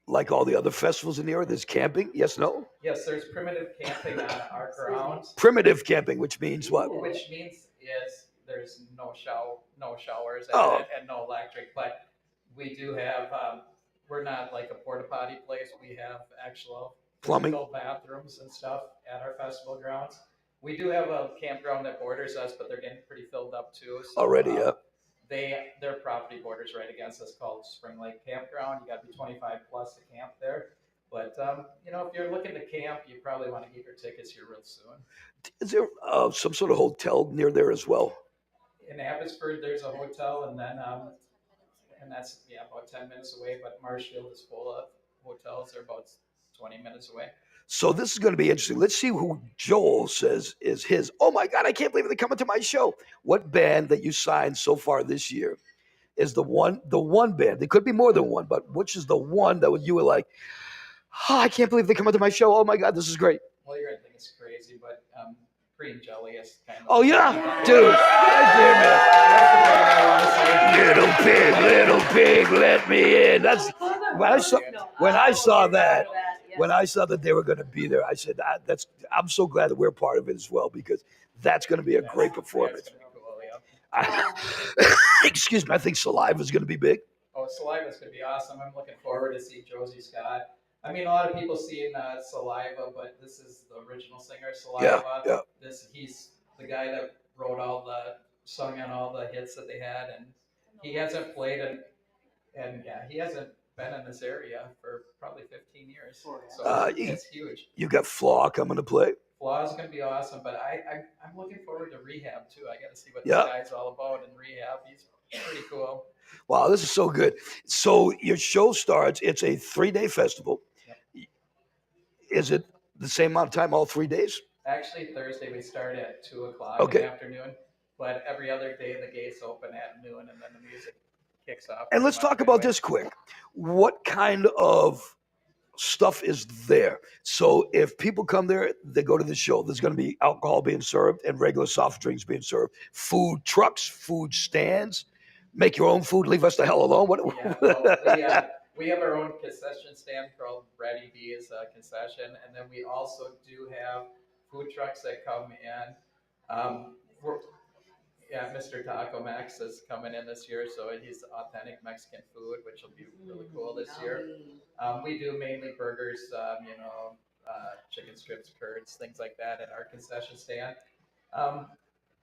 like all the other festivals in the area, there's camping. Yes, no. Yes, there's primitive camping on our grounds. Primitive camping, which means what? Which means is there's no showers Oh. and no electric, but we do have. We're not like a porta potty place. We have actual Plumbing. physical bathrooms and stuff at our festival grounds. We do have a campground that borders us, but they're getting pretty filled up too. So, Already, yeah. Their property borders right against us, called Spring Lake Campground. You got to be 25 plus to camp there. But if you're looking to camp, you probably want to get your tickets here real soon. Is there some sort of hotel near there as well? In Abbotsford, there's a hotel, and then that's about 10 minutes away. But Marshfield is full of hotels. They're about 20 minutes away. So this is going to be interesting. Let's see who Joel says is his. Oh my God, I can't believe they're coming to my show. What band that you signed so far this year is the one band? There could be more than one, but which is the one that you were like, oh, I can't believe they're coming to my show. Oh my God, this is great. Well, you're going to think it's crazy, but Green Jelly is kind of. Oh yeah, dude. Little pig, let me in. That's when I saw that. When I saw that they were going to be there, I said, I'm so glad that we're part of it as well, because that's going to be a great performance. Excuse me, I think Saliva is going to be big. Oh, Saliva is going to be awesome. I'm looking forward to see Josie Scott. I mean, a lot of people seen Saliva, but this is the original singer, Saliva. Yeah. He's the guy that sung on all the hits that they had, and he hasn't played he hasn't been in this area for probably 15 years. So it's huge. You got Flaw coming to play. Flaw is going to be awesome, but I'm looking forward to Rehab too. I got to see what this guy's all about in Rehab. He's pretty cool. Wow, this is so good. So your show starts, it's a 3-day festival. Yep. Is it the same amount of time all 3 days? Actually, Thursday we start at 2:00 in the afternoon, but every other day the gates open at noon, and then the music kicks off. And let's talk about this quick. What kind of stuff is there? So if people come there, they go to the show, there's going to be alcohol being served and regular soft drinks being served. Food trucks, food stands. Make your own food. Leave us the hell alone. We have our own concession stand called Ready B's concession, and then we also do have food trucks that come in. Mr. Taco Max is coming in this year, so he's authentic Mexican food, which will be really cool this year. We do mainly burgers, chicken strips, curds, things like that at our concession stand.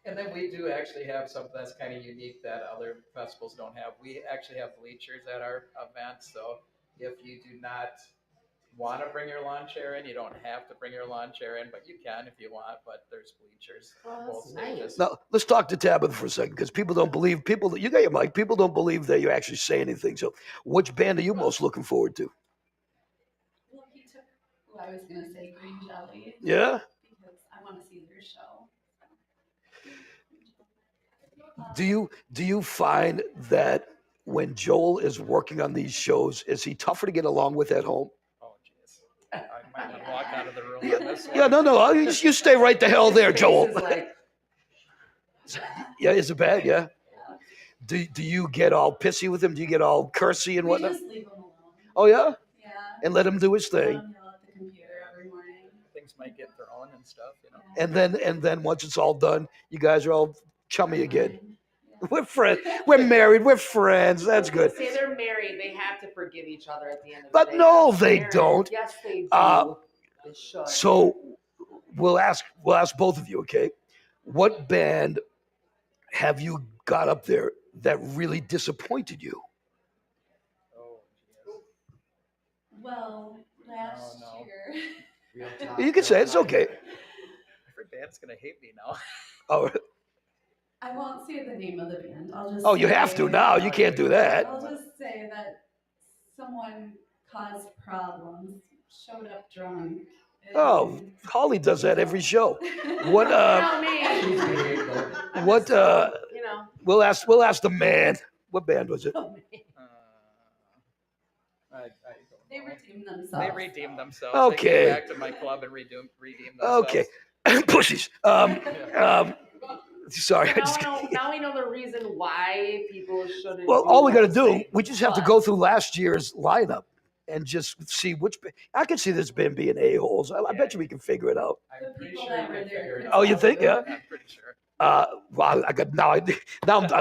And then we do actually have something that's kind of unique that other festivals don't have. We actually have bleachers at our event, so if you do not want to bring your lawn chair in, you don't have to bring your lawn chair in, but you can if you want. But there's bleachers. Oh, that's nice. Now let's talk to Tabitha for a second, because people don't believe you got your mic. People don't believe that you actually say anything. So, which band are you most looking forward to? Well, he took what I was going to say, Green Jelly. Yeah. Because I want to see their show. Do you find that when Joel is working on these shows, is he tougher to get along with at home? Oh, jeez. I might want to walk out of the room on this one. Yeah, no. You stay right the hell there, Joel. His face is like, Yeah, is it bad? Yeah. do you get all pissy with him? Do you get all cursy and We whatnot? just leave him alone. Oh yeah, Yeah. and let him do his Let thing. him yell at the computer every morning. Things might get thrown and stuff, you know. And then once it's all done, you guys are all chummy again. Fine. We're friends. We're married. We're friends. That's good. Say they're married, they have to forgive each other at the end of But the day. no, They're they married. don't. Yes, they do. They should. So we'll ask both of you, okay? What band have you got up there that really disappointed you? Oh, geez. Well, last no. year. You can say it, it's okay. Every band's gonna hate me now. Oh, I won't say the name of the band. I'll just. oh, you say, have to now. You can't do that. I'll just say that someone caused problems, showed up drunk. Oh, Holly does that every show. What? Not me. I'm What? just, you know. We'll ask the man. What band was it? I don't They know. redeemed themselves. They redeemed themselves. Okay. They came back to my club and redeemed themselves. Okay, pussies. Sorry. I just, Now we know the reason why people shouldn't. well, do all we got to those do, things. we just have to But go through last year's lineup and just see which. I can see this band being a-holes. I bet you we can figure it out. I'm The pretty people sure you that were can there figure it could out. Oh, you think? Yeah. I'm pretty sure. Wow, I got now.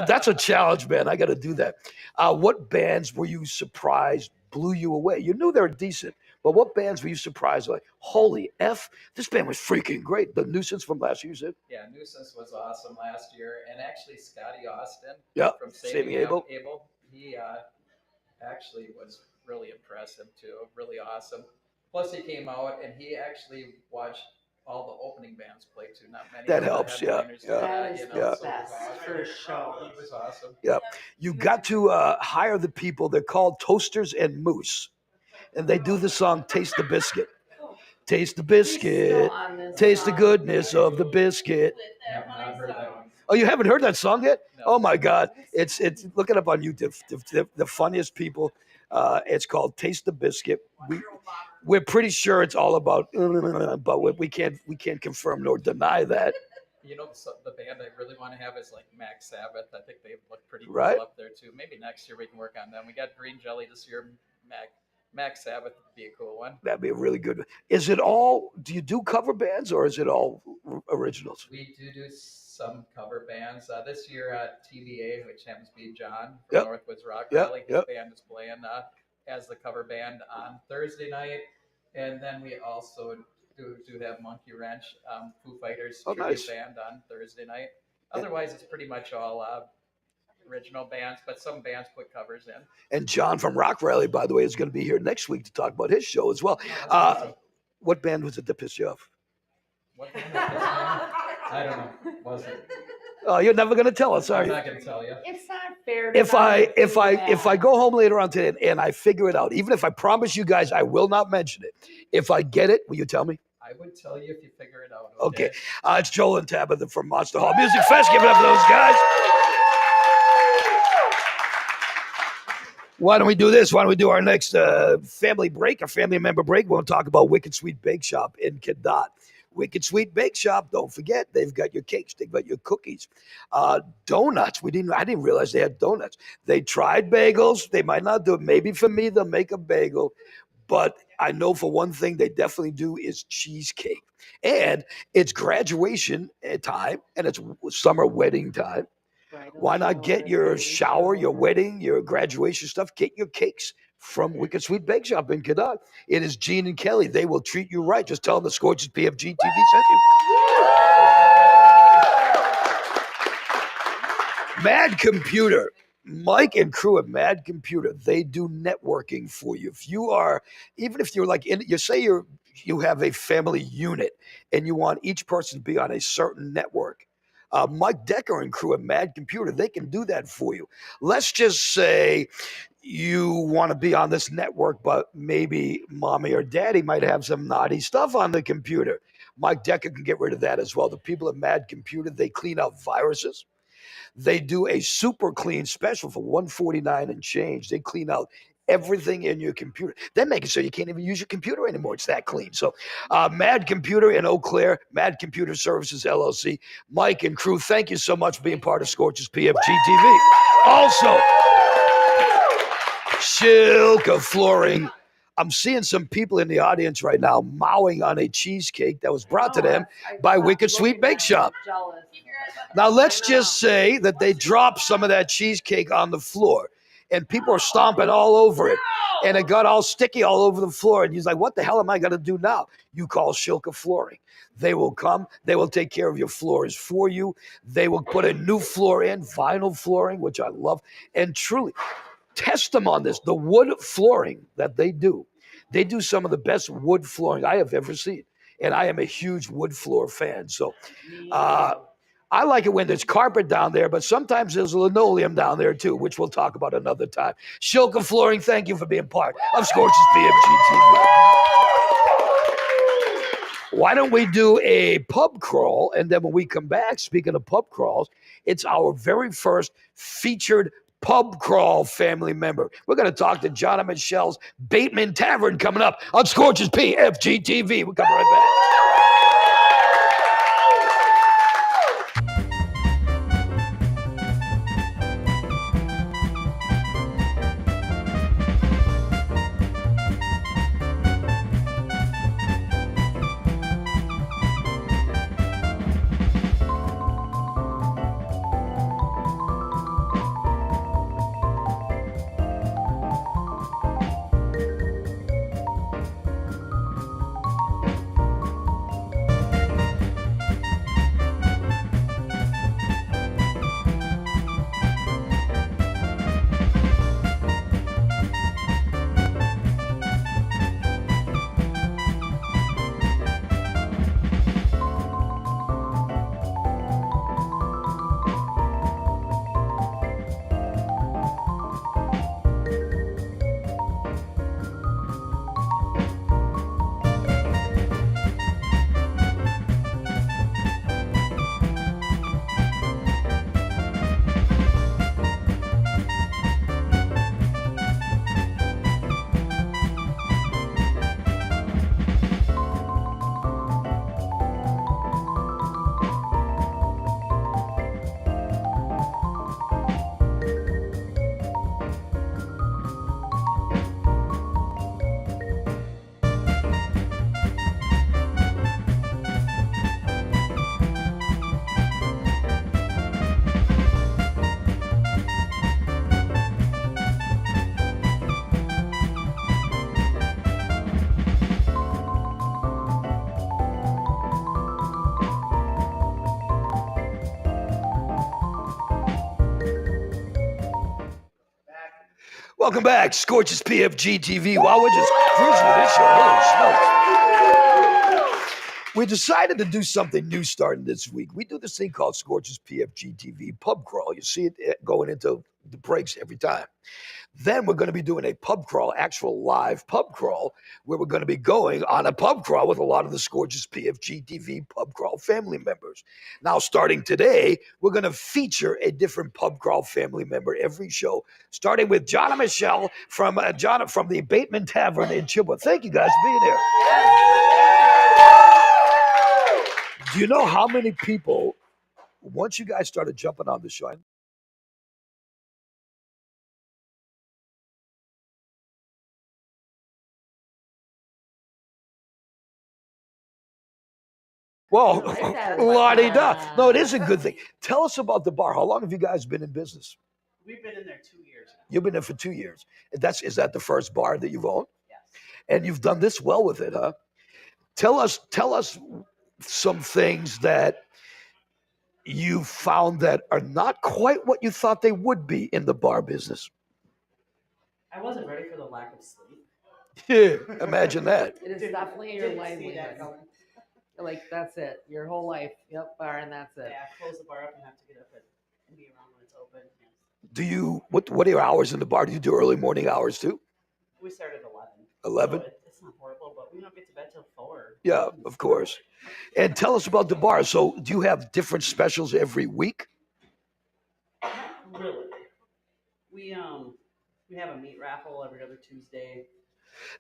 That's a challenge, man. I got to do that. What bands were you surprised blew you away? You knew they were decent, but what bands were you surprised? Like, holy f, this band was freaking great. The Nuisance from last year, you said? Yeah, Nuisance was awesome last year, and actually Scotty Austin Yeah, from Saving Saving Abel. he actually was really impressive too, really awesome. Plus, he came out and he actually watched all the opening bands play too. Not many. That of the helps, yeah, headliners did yeah. That is you know, the yeah. so it was best awesome. for sure. He was awesome. Yeah, you got to hire the people. They're called Toasters and Moose, and they do the song "Taste the Biscuit." Taste the He's still biscuit. on this Taste the song. goodness of the biscuit. I have not heard that one. Oh, you haven't heard that song yet? No. Oh my God! It's look it up on YouTube. The funniest people. It's called "Taste the Biscuit." We're pretty sure it's all about, but we can't confirm nor deny that. You know, the band I really want to have is like Max Sabbath. I think they look pretty cool Right. up there too. Maybe next year we can work on them. We got Green Jelly this year. Max Sabbath would be a cool one. That'd be a really good. Is it all? Do you do cover bands or is it all originals? We do some cover bands. This year, TVA, which happens to be John from Yep. Northwoods Rock Yep, Rally, his yep. band is playing as the cover band on Thursday night. And then we also do have Monkey Wrench, Foo Fighters Oh, tribute nice. band on Thursday night. Otherwise, it's pretty much all original bands, but some bands put covers in. And John from Rock Rally, by the way, is going to be here next week to talk about his show as well. That's awesome. What band was it that pissed you off? What band was this band? I don't know. Was it? Oh, you're never going to tell us, are I'm you? not going to tell you. It's not fair. To If not I do go home later on today and I figure it out, even if I promise you guys I will not mention it, if I get it, will you tell me? I would tell you if you figure it out. Okay. It's Joel and Tabitha from Monster Hall Music Fest. Give it up for those guys. Why don't we do this? Why don't we do our next family break, a family member break? We'll talk about Wicked Sweet Bake Shop in Cadott. Wicked Sweet Bake Shop. Don't forget, they've got your cakes, they've got your cookies, donuts. I didn't realize they had donuts. They tried bagels. They might not do it. Maybe for me, they'll make a bagel. But I know for one thing they definitely do is cheesecake. And it's graduation time, and it's summer wedding time. Why not get your shower, your wedding, your graduation stuff? Get your cakes from Wicked Sweet Bake Shop in Cadott. It is Gene and Kelly. They will treat you right. Just tell them the Scorch's PFG-TV sent you. Mad Computer. Mike and crew at Mad Computer, they do networking for you. If you are, even if you're like, you have a family unit and you want each person to be on a certain network, Mike Decker and crew at Mad Computer, they can do that for you. Let's just say you want to be on this network, but maybe mommy or daddy might have some naughty stuff on the computer. Mike Decker can get rid of that as well. The people at Mad Computer, they clean out viruses. They do a super clean special for $149 and change. They clean out everything in your computer. They make it so you can't even use your computer anymore. It's that clean. So Mad Computer in Eau Claire, Mad Computer Services LLC. Mike and crew, thank you so much for being part of Scorch's PFG-TV. Also, Shilka Flooring. I'm seeing some people in the audience right now mowing on a cheesecake that was brought to them by Wicked Sweet Bake Shop. Jealous. Now, let's just say that they dropped some of that cheesecake on the floor and people are stomping all over it and it got all sticky all over the floor. And he's like, what the hell am I going to do now? You call Shilka Flooring. They will come. They will take care of your floors for you. They will put a new floor in, vinyl flooring, which I love. And truly, test them on this. The wood flooring that they do some of the best wood flooring I have ever seen. And I am a huge wood floor fan. So I like it when there's carpet down there, but sometimes there's linoleum down there too, which we'll talk about another time. Shilka Flooring, thank you for being part of Scorch's PFG-TV. Why don't we do a pub crawl? And then when we come back, speaking of pub crawls, it's our very first featured pub crawl family member. We're going to talk to John and Michelle's Baitman Tavern coming up on Scorch's PFG-TV. We'll come right back. Welcome back, Scorch's PFG-TV. Wow, we're just cruising with this show. Holy smokes. We decided to do something new starting this week. We do this thing called Scorch's PFG-TV Pub Crawl. You see it going into the breaks every time. Then we're going to be doing a pub crawl, actual live pub crawl, where we're going to be going on a pub crawl with a lot of the Scorch's PFG-TV pub crawl family members. Now, starting today, we're going to feature a different pub crawl family member every show, starting with John and Michelle from the Baitman Tavern in Chippewa. Thank you guys for being here. Do you know how many people, once you guys started jumping on the show, well, la-di-da. No, it is a good thing. Tell us about the bar. How long have you guys been in business? We've been in there 2 years. You've been there for 2 years. Is that the first bar that you've owned? Yes. And you've done this well with it, huh? Tell us some things that you found that are not quite what you thought they would be in the bar business. I wasn't ready for the lack of sleep. Yeah, imagine that. It is definitely your Didn't see livelihood. that coming. Like, that's it. Your whole life. Yep, bar, and that's it. Yeah, close the bar up and have to get up and be around when it's open. Yes. Do you, what are your hours in the bar? Do you do early morning hours too? We start at 11. 11? So it's not horrible, but we don't get to bed till 4. Yeah, of course. And tell us about the bar. So do you have different specials every week? Not really. We have a meat raffle every other Tuesday.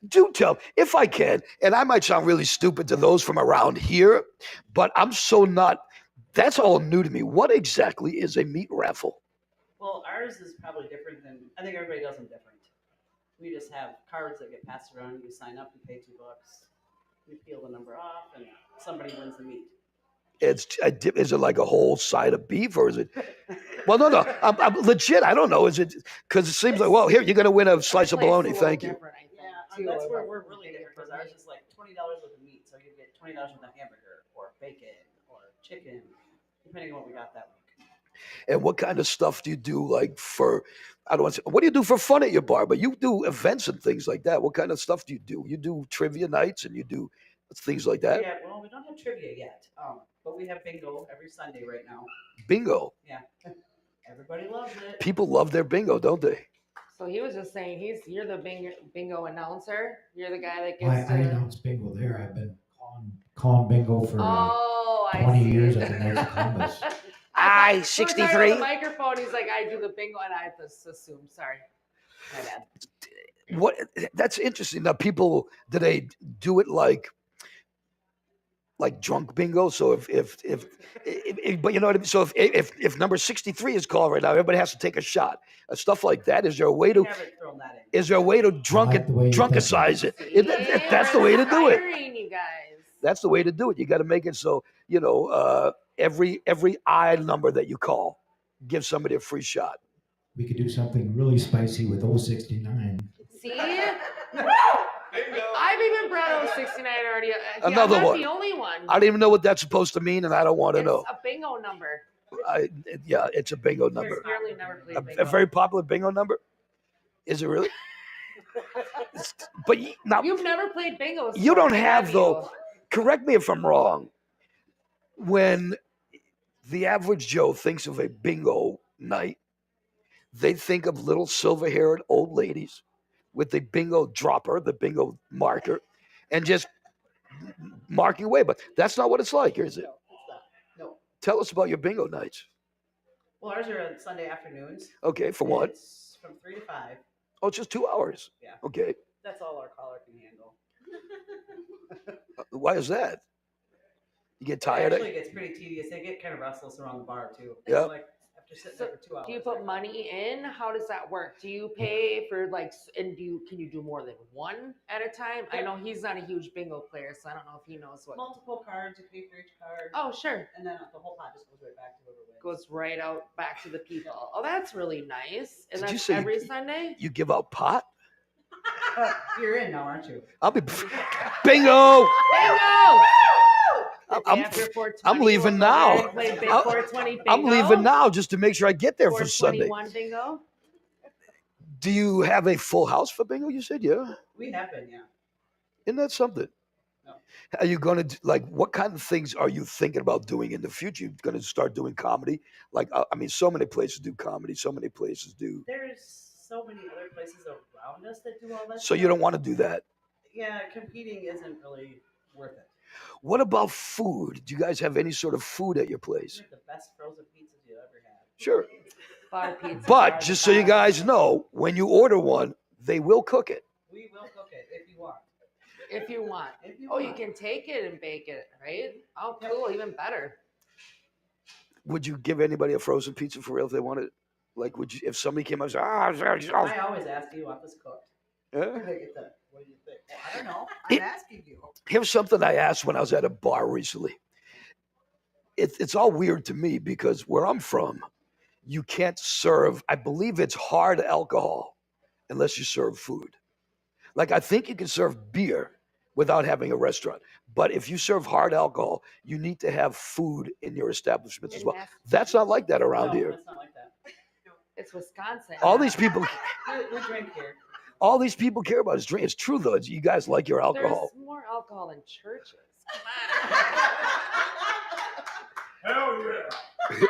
Do tell, if I can, and I might sound really stupid to those from around here, but I'm so not, that's all new to me. What exactly is a meat raffle? Well, ours is probably different than, I think everybody does them different. We just have cards that get passed around. You sign up, you pay $2. We peel the number off, and somebody wins the meat. Is it like a whole side of beef, or is it? Well, no. I'm legit. I don't know. Is it because it seems like, well, here you're going to win a slice of bologna. Thank you. Yeah, that's where we're really different because ours is like $20 worth of meat, so you get $20 worth of hamburger or bacon or chicken, depending on what we got that week. And what kind of stuff do you do, like for? I don't want to say, what do you do for fun at your bar? But you do events and things like that. What kind of stuff do you do? You do trivia nights and you do things like that. Yeah, well, we don't have trivia yet, but we have bingo every Sunday right now. Bingo. Yeah, everybody loves it. People love their bingo, don't they? So he was just saying you're the bingo announcer. You're the guy that I gets announce bingo there. I've been calling bingo for I 20 see. years at the Knights of Columbus. I 63. The microphone. He's like, I do the bingo, and I just assume. Sorry, my bad. What? That's interesting. Now, people, do they do it like drunk bingo? So if but you know what I mean. So if number 63 is called right now, everybody has to take a shot. Stuff like that. Is there a way to? We haven't thrown that in. Is there a way to drunkicize it? That's the way to do it. You guys. That's the way to do it. You got to make it so every I number that you call, give somebody a free shot. We could do something really spicy with 069. See? I've even brought 069 already. Another I'm not one. the only one. I don't even know what that's supposed to mean, and I don't want to know. It's a bingo number. It's a bingo number. Apparently never played bingo. A very popular bingo number. Is it really? But now You've never played bingo. you don't Scorch, have you? though. Correct me if I'm wrong. When the average Joe thinks of a bingo night, they think of little silver-haired old ladies with the bingo dropper, the bingo marker, and just marking away. But that's not what it's like, is it? No, it's not. No. Tell us about your bingo nights. Well, ours are on Sunday afternoons. Okay, for what? It's from 3 to 5. Oh, it's just 2 hours. Yeah. Okay. That's all our caller can handle. Why is that? You get It tired? actually gets pretty tedious. They get kind of restless around the bar too. Yeah. Like after sitting there for 2 hours. Do you put money in? How does that work? Do you pay for and can you do more than one at a time? I know he's not a huge bingo player, so I don't know if he knows what. Multiple cards, you pay for each card. Oh, sure. And then the whole pot just goes right back to whoever wins. Goes right out back to the people. Oh, that's really nice. And Did you that's say every Sunday? You give out pot? You're in now, aren't you? I'll be bingo. Bingo! I'm leaving now. I'm leaving now now just to make sure I get there for Sunday. 421 bingo. Do you have a full house for bingo? You said, yeah. We have been, yeah. Isn't that something? No. Are you going to what kind of things are you thinking about doing in the future? You're going to start doing comedy? So many places do comedy. So many places do. There's so many other places around us that do all that. So you don't want to do that? Yeah, competing isn't really worth it. What about food? Do you guys have any sort of food at your place? We have the best frozen pizzas you ever had. Sure. Bar pizza. But just so you guys know, when you order one, they will cook it. We will cook it if you want. If you want. If you Oh, want. you can take it and bake it, right? Oh, cool. Even better. Would you give anybody a frozen pizza for real if they wanted it? Would you, if somebody came up and said, I always ask, do you want this cooked? yeah? What do you think? Well, I don't know. I'm asking you. Here's something I asked when I was at a bar recently. It's all weird to me because where I'm from, you can't serve, I believe it's hard alcohol unless you serve food. I think you can serve beer without having a restaurant. But if you serve hard alcohol, you need to have food in your establishments as well. That's not like that around here. It's not like that. It's Wisconsin. All these people, We drink here. all these people care about is drink. It's true though. You guys like your alcohol. There's more alcohol in churches. Come Hell yeah. on.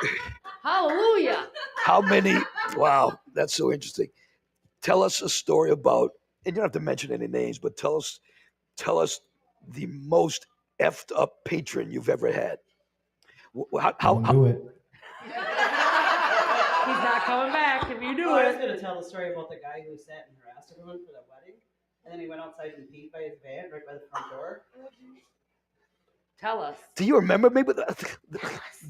Hallelujah. How many? Wow, that's so interesting. Tell us a story about, and you don't have to mention any names, but tell us the most effed up patron you've ever had. Don't do it. He's not coming back if you do I was it. going to tell the story about the guy who sat and harassed everyone for the wedding. And then he went outside and peed by his van right by the front door. Tell us. Do you remember me?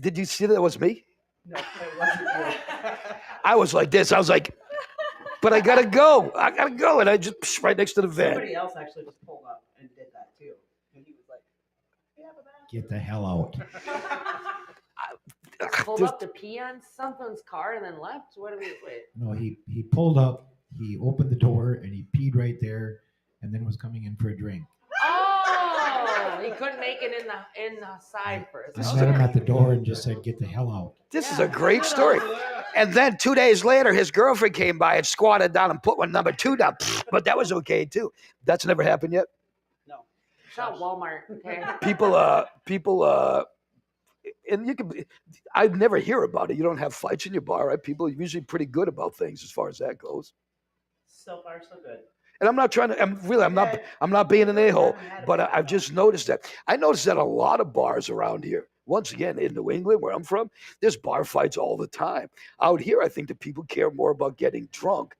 Did you see that was me? No, it wasn't you. I was like this. I was like, but I gotta go. I gotta go. And I just right next to the van. Somebody else actually just pulled up and did that too. And he was like, Get the hell out. Pulled up to pee on something's car and then left. What do we wait? No, he pulled up, he opened the door, and he peed right there, and then was coming in for a drink. Oh, he couldn't make it in the side first. I met him at the door and just said, "Get the hell out." This is a great story. And then 2 days later, his girlfriend came by and squatted down and put one number 2 down. But that was okay too. That's never happened yet. no. It's not Walmart, okay? People, and you can. I never hear about it. You don't have fights in your bar, right? People are usually pretty good about things as far as that goes. So far, so good. And I'm not trying to. I'm not being an a-hole. But I've just noticed that. I noticed that a lot of bars around here. Once again, in New England, where I'm from, there's bar fights all the time. Out here, I think that people care more about getting drunk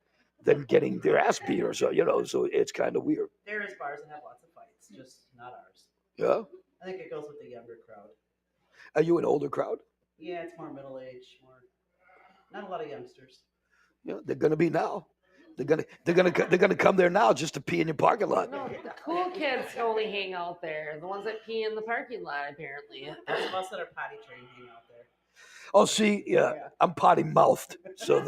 than getting their ass beat, or so So it's kind of weird. There is bars that have lots of fights, just not ours. Yeah. I think it goes with the younger crowd. Are you an older crowd? Yeah, it's more middle age, more not a lot of youngsters. Yeah, they're gonna be now. They're gonna come there now just to pee in your parking lot. No, the cool kids only hang out there. The ones that pee in the parking lot, apparently. Those of us that are potty trained hang out there. Oh, see, yeah. I'm potty mouthed, so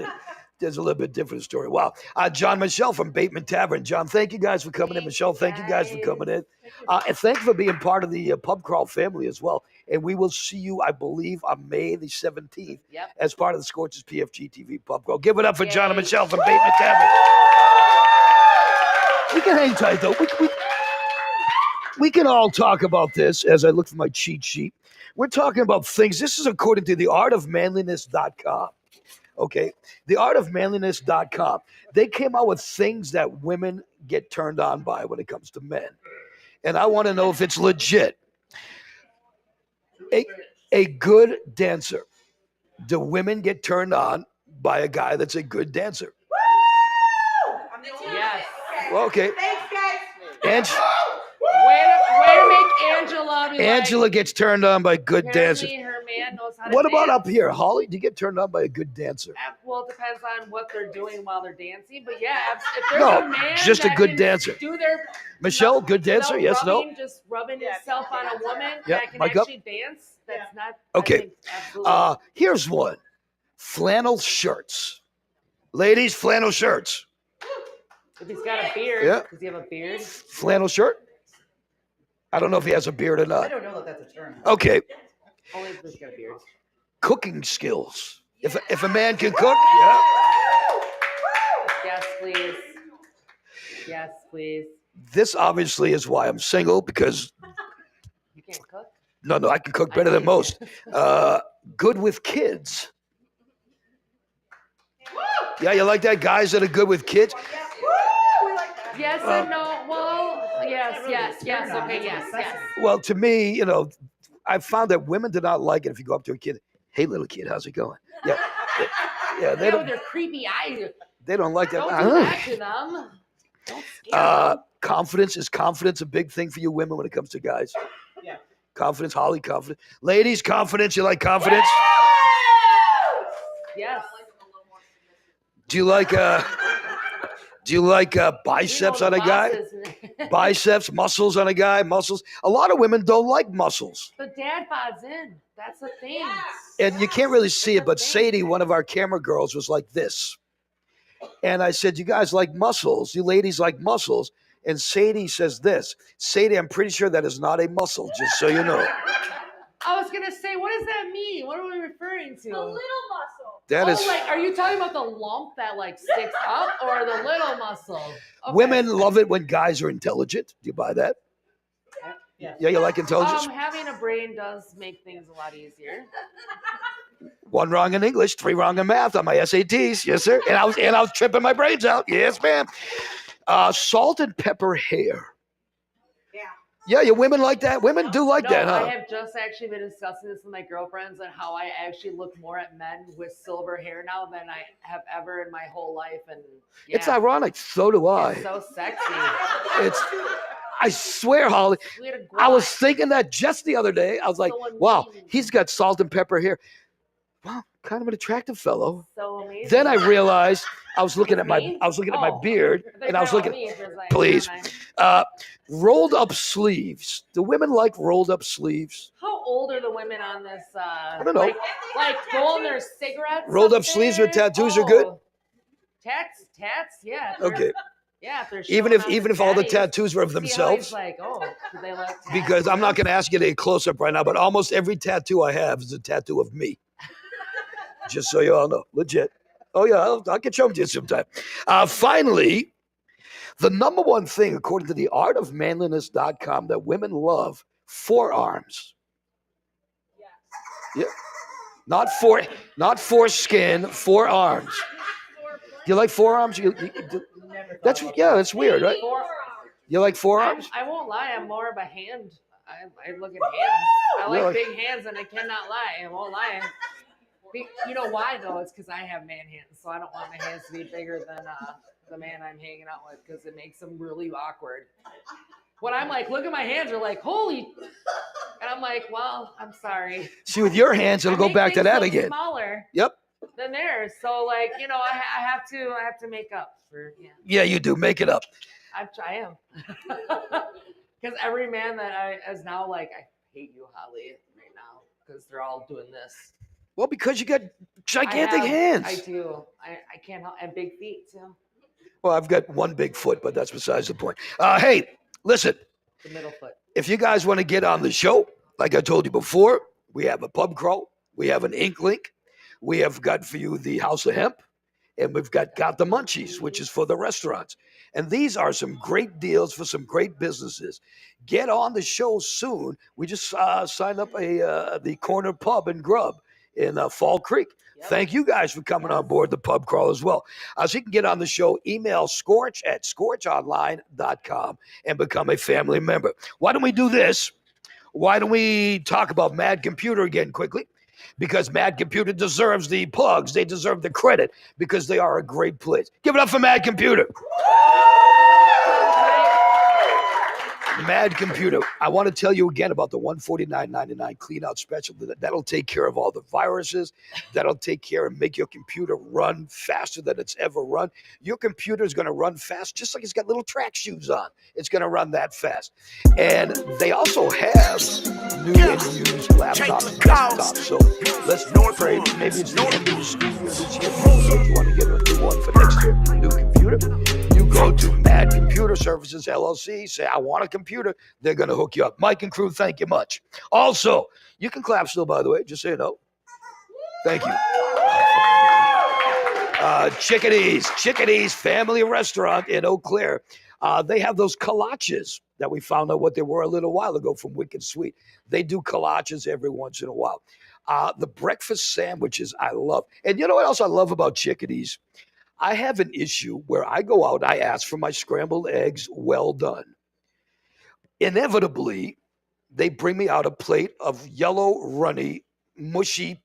there's a little bit different story. Wow. John Michelle from Baitman Tavern. John, thank you guys for coming in. Michelle, thank you guys for coming in. And thank you for being part of the Pub Crawl family as well. And we will see you, I believe, on May the 17th as part of the Scorch's PFG-TV Pub Crawl. Give it up for John and Michelle from Bateman Tavern. We can hang tight, though. We can all talk about this as I look for my cheat sheet. We're talking about things. This is according to theartofmanliness.com. Okay, theartofmanliness.com. They came out with things that women get turned on by when it comes to men. And I want to know if it's legit. A good dancer. Do women get turned on by a guy that's a good dancer? Yes. Well, okay. Thanks, guys. Way to make Angela be Angela like, gets turned on by good dancers. apparently her man knows how to What about dance. up here? Holly, do you get turned on by a good dancer? Well, it depends on what they're doing while they're dancing. But yeah, if there's No, a man just a that good can dancer. do their Michelle, good dancer? without Yes, no? rubbing, just rubbing himself on a woman Yeah, that can mic up. actually dance. That's not Okay. I think, absolutely. Here's one. Flannel shirts. Ladies, flannel shirts. If he's got a beard, Yeah. does he have a beard? Flannel shirt? I don't know if he has a beard or I not. don't know that that's a term. Okay. Only if he's got a beard. Cooking skills. If a man can cook, yeah. Yes, please. Yes, please. This obviously is why I'm single, because You can't cook? no, I can cook better than most. Good with kids. Yeah, you like that? Guys that are good with kids? Yes and no. Well, yes. Okay, yes. Well, to me, I found that women do not like it if you go up to a kid. Hey, little kid, how's it going? Yeah, they With don't. their creepy eyes. They don't like that. Don't do that to them. Don't scare them. Confidence is confidence a big thing for you women when it comes to guys? Yeah. Confidence, Holly, confidence. Ladies, confidence. You like confidence? Yes. Do you like biceps on a guy? Biceps, muscles on a guy, muscles. A lot of women don't like muscles. The dad bod's in. That's the thing. And you can't really see it, but Sadie, one of our camera girls, was like this. And I said, you guys like muscles. You ladies like muscles. And Sadie says this. Sadie, I'm pretty sure that is not a muscle, just so you know. I was going to say, what does that mean? What are we referring to? A little muscle. That is. Are you talking about the lump that sticks up or the little muscle? Okay. Women love it when guys are intelligent. Do you buy that? Yeah. Yeah, you like intelligence? Having a brain does make things a lot easier. 1 wrong in English, 3 wrong in math on my SATs. Yes, sir. And I was tripping my brains out. Yes, ma'am. Salt and pepper hair. Yeah, you women like that? Women do like that, huh? I have just actually been discussing this with my girlfriends and how I actually look more at men with silver hair now than I have ever in my whole life. And yeah, It's ironic. So do I. it's so sexy. I swear, Holly, Swear to I was God. thinking that just the other day. I was like, So wow, amazing. he's got salt and pepper hair. Well, kind of an attractive fellow. So amazing. Then I realized I was looking at my Me? beard, and I was looking. Please, rolled up sleeves. Do women like rolled up sleeves? How old are the women on this? I don't know. Like rolling their cigarettes. Rolled up sleeves with tattoos are good. Tats, yeah. Okay. Yeah, if they're Even if all the tattoos were of themselves. Like, do they like tattoos? Because I'm not going to ask you to get close up right now, but almost every tattoo I have is a tattoo of me. Just so you all know, legit. Oh yeah, I'll get show them to you sometime. Finally, the number one thing, according to the artofmanliness.com, that women love: forearms. Yeah. Not foreskin, forearms. You like forearms? That's weird, right? You like forearms? I won't lie, I'm more of a hand. I look at hands. I like big hands, and I cannot lie. I won't lie. You know why though? It's because I have man hands, so I don't want my hands to be bigger than the man I'm hanging out with, because it makes them really awkward. When I'm like, look at my hands, they're like, holy, and I'm like, well, I'm sorry. See, with your hands, it'll go back to that again. Smaller. Yep. Than theirs, so like, I have to make up for. Yeah, you do. Make it up. I am. Because every man that is now like, I hate you, Holly, right now, because they're all doing this. Well, because you got gigantic hands. I do. I can't help, and big feet too. Well, I've got one big foot, but that's besides the point. Hey, listen. The middle foot. If you guys want to get on the show, like I told you before, we have a pub crawl, we have an ink link, we have got for you the House of Hemp, and we've got the Munchies, which is for the restaurants. And these are some great deals for some great businesses. Get on the show soon. We just signed up the Corner Pub and Grub in Fall Creek. Yep. Thank you guys for coming on board the pub crawl as well. So you can get on the show, email Scorch at scorchonline.com and become a family member. Why don't we do this? Why don't we talk about Mad Computer again quickly? Because Mad Computer deserves the plugs. They deserve the credit because they are a great place. Give it up for Mad Computer. Mad Computer. I want to tell you again about the $149.99 clean out special. That'll take care of all the viruses. That'll take care and make your computer run faster than it's ever run. Your computer is going to run fast, just like it's got little track shoes on. It's going to run that fast. And they also have new and used laptops and desktops. So let's pray. Maybe it's the end of the school year this year. So if you want to get a new one for next year, a new computer, you go to Mad Computer Services LLC. Say, I want a computer. They're going to hook you up. Mike and crew, thank you much. Also, you can clap still, by the way, just so you know. Thank you. Chickadee's Family Restaurant in Eau Claire. They have those kolaches that we found out what they were a little while ago from Wicked Sweet. They do kolaches every once in a while. The breakfast sandwiches I love. And you know what else I love about Chickadee's? I have an issue where I go out, I ask for my scrambled eggs well done. Inevitably, they bring me out a plate of yellow, runny, mushy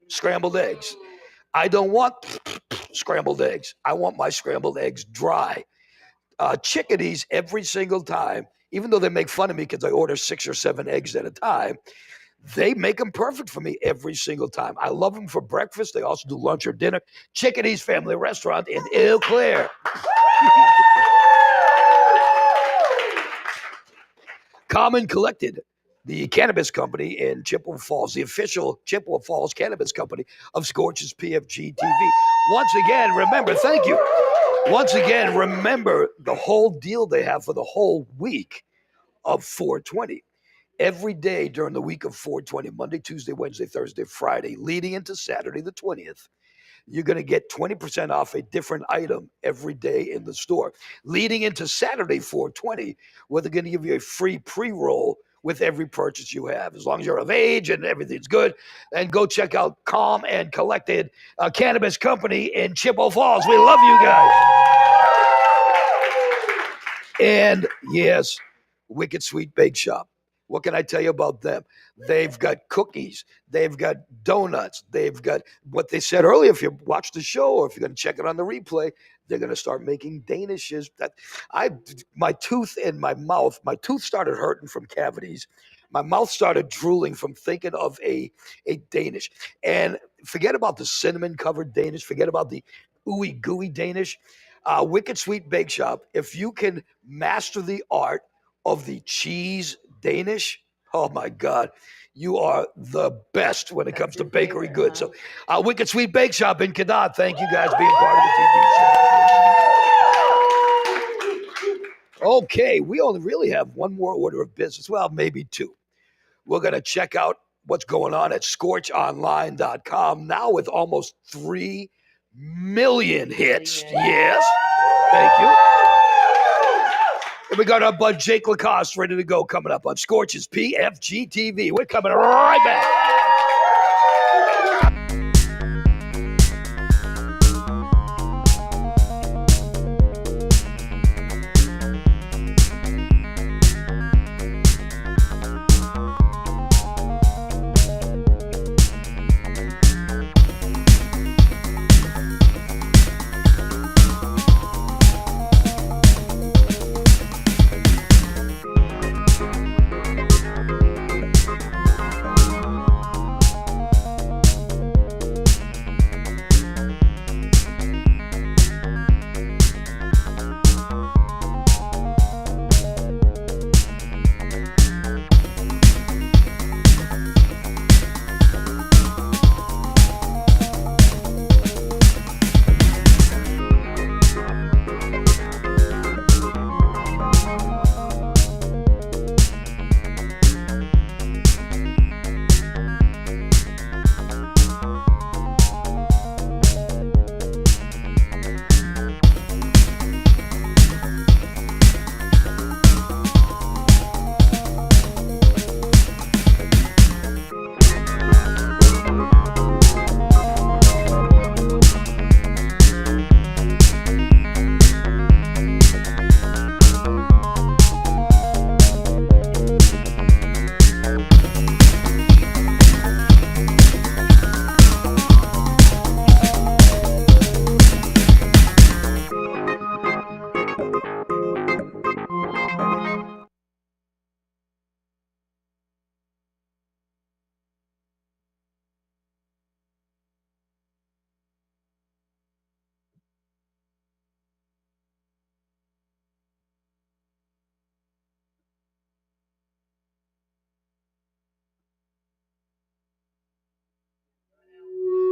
scrambled eggs. I don't want scrambled eggs. I want my scrambled eggs dry. Chickadee's every single time, even though they make fun of me because I order 6 or 7 eggs at a time, they make them perfect for me every single time. I love them for breakfast. They also do lunch or dinner. Chickadee's Family Restaurant in Eau Claire. Common Collected, the cannabis company in Chippewa Falls, the official Chippewa Falls cannabis company of Scorch's PFG-TV. Once again, remember, thank you. Once again, remember the whole deal they have for the whole week of 420. Every day during the week of 420, Monday, Tuesday, Wednesday, Thursday, Friday, leading into Saturday the 20th, you're going to get 20% off a different item every day in the store. Leading into Saturday 420, where they're going to give you a free pre-roll with every purchase you have, as long as you're of age and everything's good. And go check out Calm and Collected, a cannabis company in Chippewa Falls. We love you guys. And yes, Wicked Sweet Bake Shop. What can I tell you about them? They've got cookies. They've got donuts. They've got what they said earlier. If you watch the show or if you're going to check it on the replay, they're going to start making danishes. My tooth in my mouth, my tooth started hurting from cavities My mouth started drooling from thinking of a Danish. And forget about the cinnamon covered Danish. Forget about the ooey gooey Danish. Wicked Sweet Bake Shop. If you can master the art of the cheese Danish, oh my God, you are the best when it comes to bakery goods. So, Wicked Sweet Bake Shop in Canard. Thank you guys being part of the TV show. Okay, we only really have one more order of business. Well, maybe two. We're going to check out what's going on at scorchonline.com now with almost 3 million hits. Yes. Thank you. And we got our bud Jake Lacoste ready to go coming up on Scorch's PFG-TV. We're coming right back.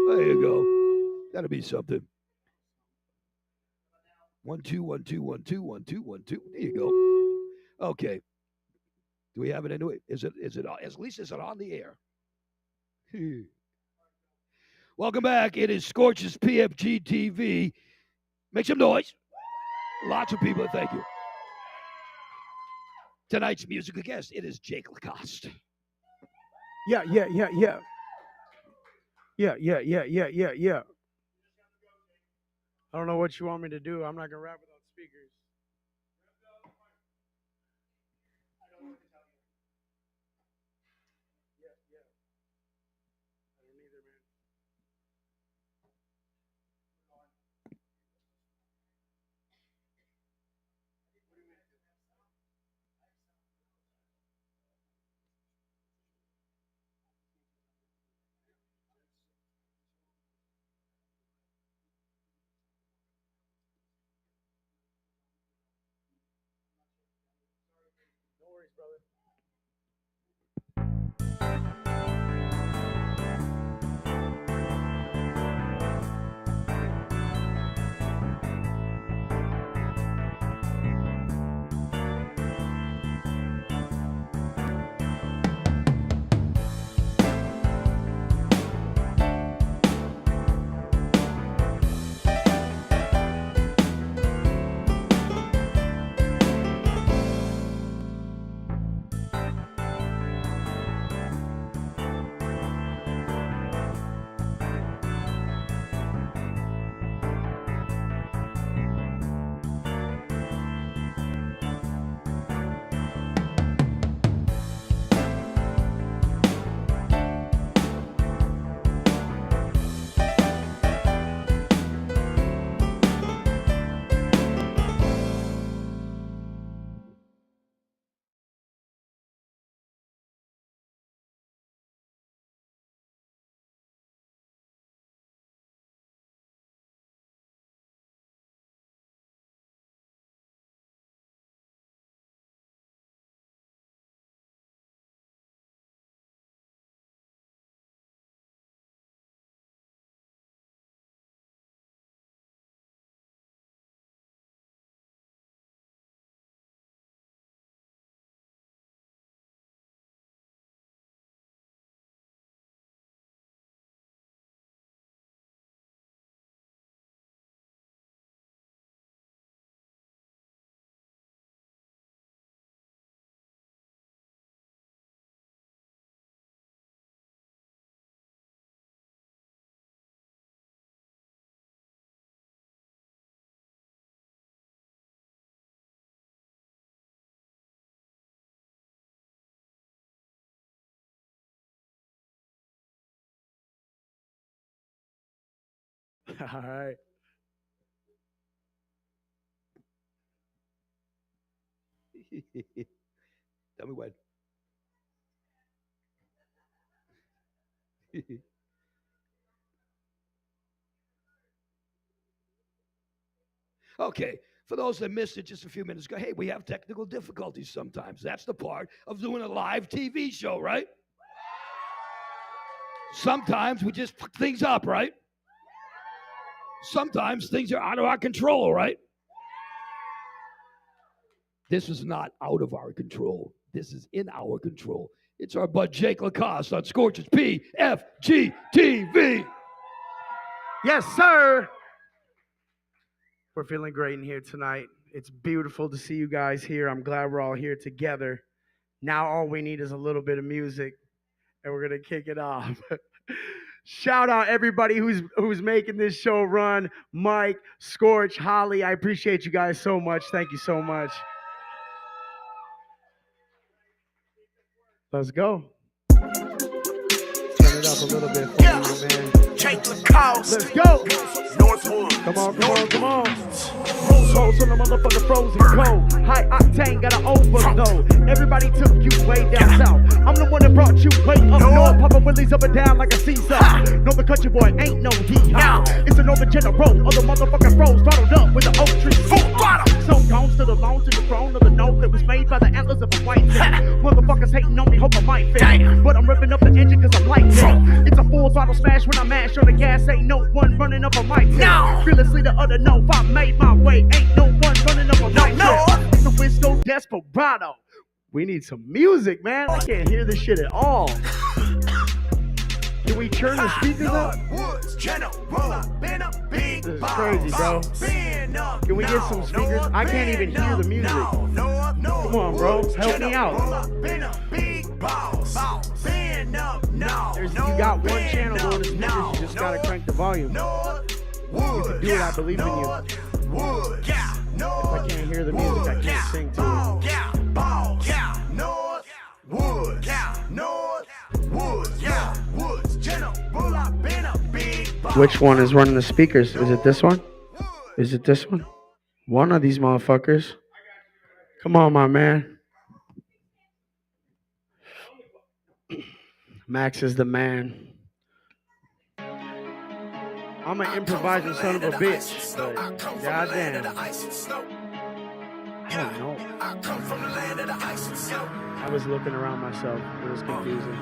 There you go. That'll be something. 1 2 1 2 1 2 1 2 1 2. There you go. Okay. Do we have it anyway? Is it at least is it on the air? Welcome back. It is Scorch's PFG TV. Make some noise. Lots of people. Thank you. Tonight's musical guest, it is Jake Lacoste. Yeah. I don't know what you want me to do. I'm not gonna rap without speakers. No worries, brother. All right. Tell me when. Okay, for those that missed it just a few minutes ago, hey, we have technical difficulties sometimes. That's the part of doing a live TV show, right? Sometimes we just fuck things up, right? Sometimes things are out of our control, right? This is not out of our control. This is in our control. It's our bud Jake Lacoste on Scorch's PFG-TV. Yes, sir. We're feeling great in here tonight. It's beautiful to see you guys here. I'm glad we're all here together. Now all we need is a little bit of music, and we're going to kick it off. Shout out everybody who's making this show run. Mike, Scorch, Holly, I appreciate you guys so much. Thank you so much. Let's go. Turn it up a little bit for me, man. Jake Lacost. Let's go. Northwood. Come on, come on, come on. Rolls on the motherfucking frozen cold. High octane, got an overload. Everybody took you way down south. I'm the one that brought you way up north. Papa Willie's up and down like a seesaw. No, the country boy ain't no hee-haw. It's a Northern General. All the motherfucking froze throttled up with the oak tree. Full throttle. Some gones to the lawn to the throne of the note that was made by the antlers of a white man. Motherfuckers hating on me, hope I might fail. But I'm ripping up the engine cause I'm like that. It's a full throttle smash when I mash on the gas. Ain't no one running up on my tail. No. Fearlessly the other no. If I made my way, ain't no one running up on my tail. It's a Wisco Desperado. We need some music, man. I can't hear this shit at all. Can we turn the speakers up? This is crazy, bro. Can we get some speakers? I can't even hear the music. Come on, bro. Help me out. You got one channel going to speakers. You just gotta crank the volume. You can do it. I believe in you. If I can't hear the music, I can't sing to it. Which one is running the speakers? Is it this one? Is it this one? One of these motherfuckers. Come on, my man. Max is the man. I'm an improvising son of a bitch, but goddamn. I don't know. I was looking around myself. It was confusing.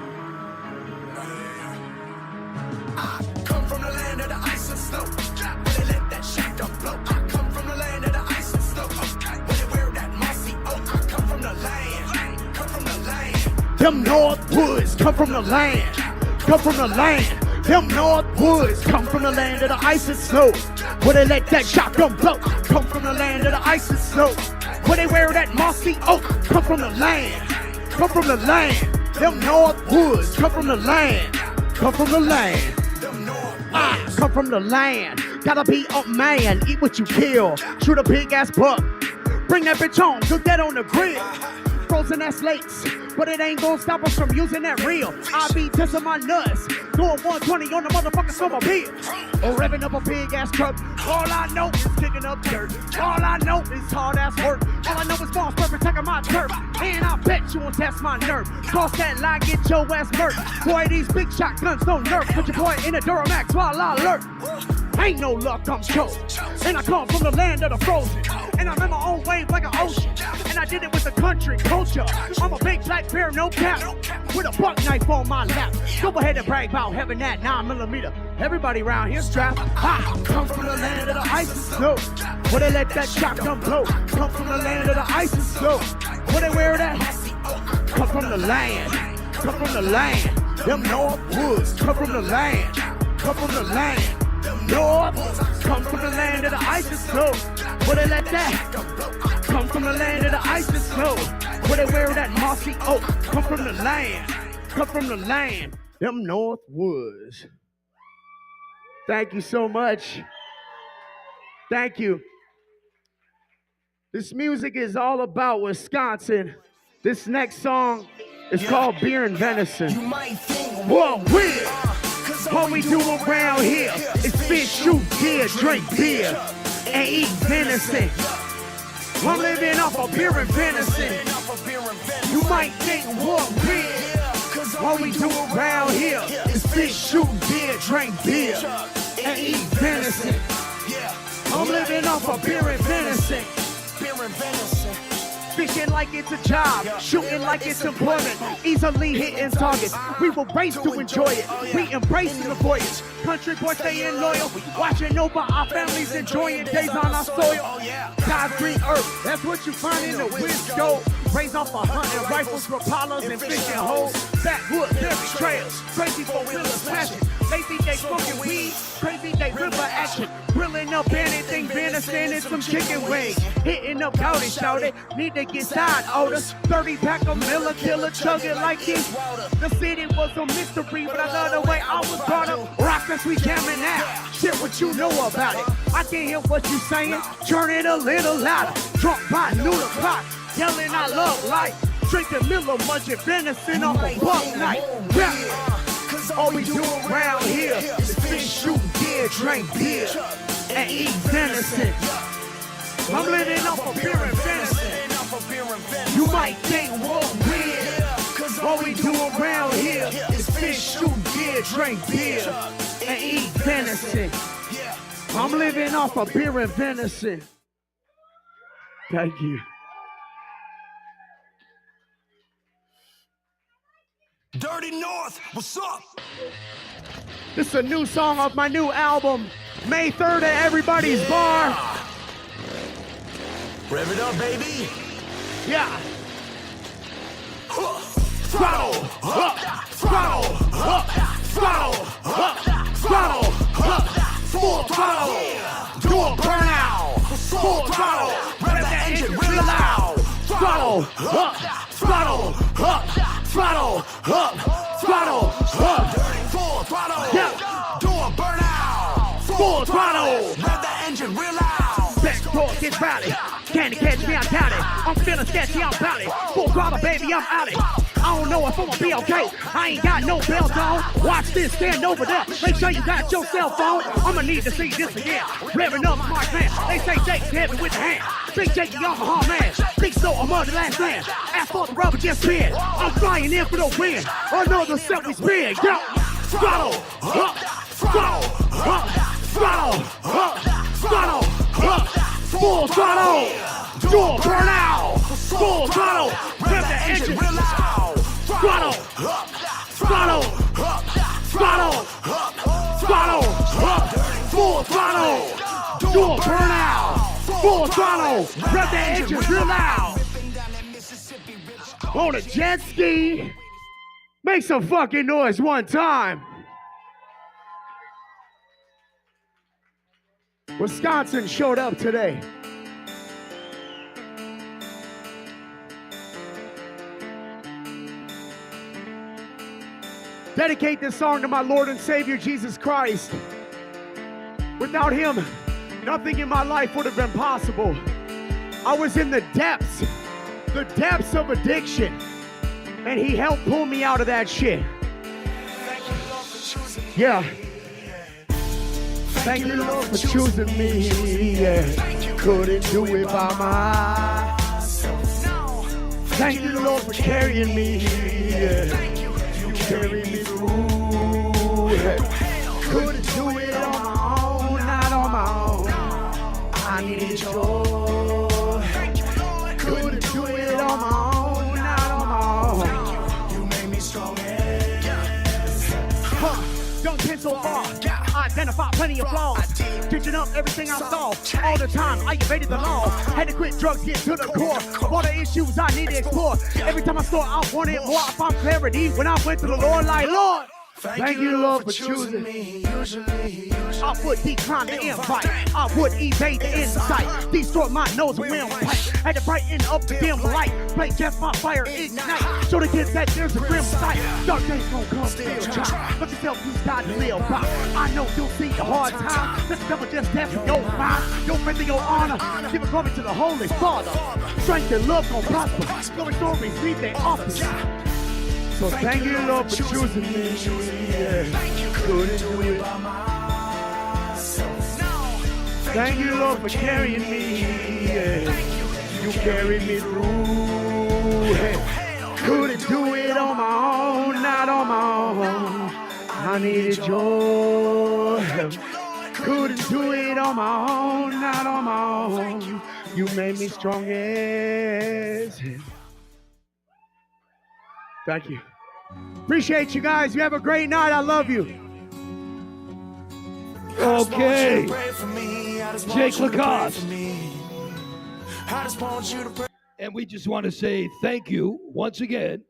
I come from the land of the ice and snow. Where they let that shotgun blow. I come from the land of the ice and snow. Where they wear that mossy oak. I come from the land. Come from the land. Them North Woods come from the land. Come from the land. Them North Woods come from the land of the ice and snow. Where they let that shotgun blow. Come from the land of the ice and snow. Where they wear that mossy oak. Come from the land. Come from the land. Them North Woods come from the land. Come from the land. I come from the land. Gotta be a man. Eat what you kill. Shoot a big ass buck. Bring that bitch on. Cook that on the grill. Frozen ass lakes. But it ain't gonna stop us from using that reel. I be testing my nuts. Going 120 on the motherfucking snowmobile. Or revving up a big ass truck. All I know is kicking up dirt. All I know is hard ass work. All I know is balls perfect taking my turf. And I bet you won't test my nerve. Cross that line, get your ass murked. Boy, these big shotguns don't nerf. Put your boy in a Duramax while I lurk. Ain't no luck, I'm chosen. And I come from the land of the frozen. And I'm in my own wave like an ocean. And I did it with the country culture. I'm a big black bear, no cap. With a buck knife on my lap. Go ahead and brag about having that 9mm. Everybody around here strapped. I come from the land of the ice and snow. Where they let that shotgun blow. Come from the land of the ice and snow. Where they wear that? Come from the land. Come from the land. Them North Woods. Come from the land. Come from the land. North, come from the land of the ice and snow. Where they let that? Come from the land of the ice and snow. Where they wear that mossy oak. Come from the land. Come from the land. Them North Woods. Thank you so much. Thank you. This music is all about Wisconsin. This next song is called Beer and Venison. You might think whoa, weird. What we do around here is fish, shoot deer, drink beer, and eat venison. I'm living off of beer and venison. You might think what weird. What we do around here is fish, shoot deer, drink beer, and eat venison. I'm living off of beer and venison. Fishing like it's a job, shooting like it's employment, easily hitting targets. We will race to enjoy it. We embrace the voyage. Country boys staying loyal, watching over our families, enjoying days on our soil. God's green earth, that's what you find in the Wisco. Raised off of hunting rifles, propellers, and fishing holes. Backwoods, every trails, crazy four-wheelers passion. They think they smoking weed, crazy they river action. Grilling up anything, venison and some chicken wings. Hitting up out and shouted, need to get side orders. 30 pack of Miller Killer, chugging like this. The city was a mystery, but I love the way I was brought up. Rock as we jamming out, shit what you know about it. I can't hear what you saying, turn it a little louder. Drunk by noon o'clock, yelling I love life. Drinking Miller, munching venison on a buck night. Yeah. All we do around here is fish, shoot deer, drink beer, and eat venison. I'm living off of beer and venison. You might think what weird. All we do around here is fish, shoot deer, drink beer, and eat venison. I'm living off of beer and venison. Thank you. Dirty North, what's up? This is a new song off my new album, May 3rd at Everybody's Bar. Rev it up, baby. Yeah. Throttle up, throttle up, throttle up, throttle up, full throttle. Do a burnout, full throttle. Rev that engine real loud. Throttle up, throttle up, throttle up, throttle up. Full throttle. Yeah. Do a burnout. Full throttle. Rev that engine real loud. Back door gets rowdy. Candy catch me, I doubt it. I'm feeling sketchy, I'm bout it. Full throttle, baby, I'm out it. I don't know if I'm gonna be okay. I ain't got no belt on. Watch this, stand over there. Make sure you got your cell phone. I'ma need to see this again. Revving up smart man. They say Jake's heavy with the hand. Big Jakey Omaha man. Big so I'm on the last man. Asphalt the rubber just spin. I'm flying in for the win. Another set we spin. Yo, throttle up, throttle up, throttle up, throttle up. Full throttle. Do a burnout. Full throttle. Rev the engine. Real loud. Throttle, throttle, throttle, throttle, full throttle, do a burnout, full throttle, rev the engine real loud. On a jet ski, make some fucking noise one time. Wisconsin showed up today. Dedicate this song to my Lord and Savior, Jesus Christ. Without him, nothing in my life would have been possible. I was in the depths of addiction, and he helped pull me out of that shit. Yeah. Thank you, Lord, for choosing me. Yeah. Couldn't do it by myself. Thank you, Lord, for carrying me. Yeah. Carry me through. Couldn't do it on my own, not on my own. I needed your. Couldn't do it on my own, not on my own. You made me strong. Young pen so far, identify plenty of flaws. Ditching up everything I saw. All the time I evaded the law. Had to quit drugs, get to the core. All the issues I need to explore. Every time I saw I wanted more, I found clarity when I went to the Lord like, Lord, thank you, Lord, for choosing me. I would decline the invite. I would evade the insight. Distort my nose and windpipe. Had to brighten up the dim light. Make just my fire ignite. Show the kids that there's a grim sight. Dark days gon' come, still try. But yourself, you got to live by. I know you'll see the hard time. Let the devil just test your mind. Your faith and your honor. Give a glory to the Holy Father. Strength and love gon' prosper. Glory stories leave their office. So thank you, Lord, for choosing me. Yeah. couldn't do it by myself. Thank you, Lord, for carrying me. Yeah. You carried me through. Hey. Couldn't do it on my own, not on my own. I needed your help. Couldn't do it on my own, not on my own. You made me strong as hell. Thank you. Appreciate you guys. You have a great night. I love you. Okay. Jake Lacoste. And we just want to say thank you once again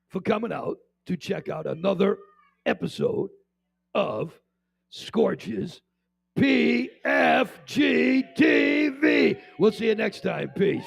for coming out to check out another episode of Scorch's PFG-TV. We'll see you next time. Peace.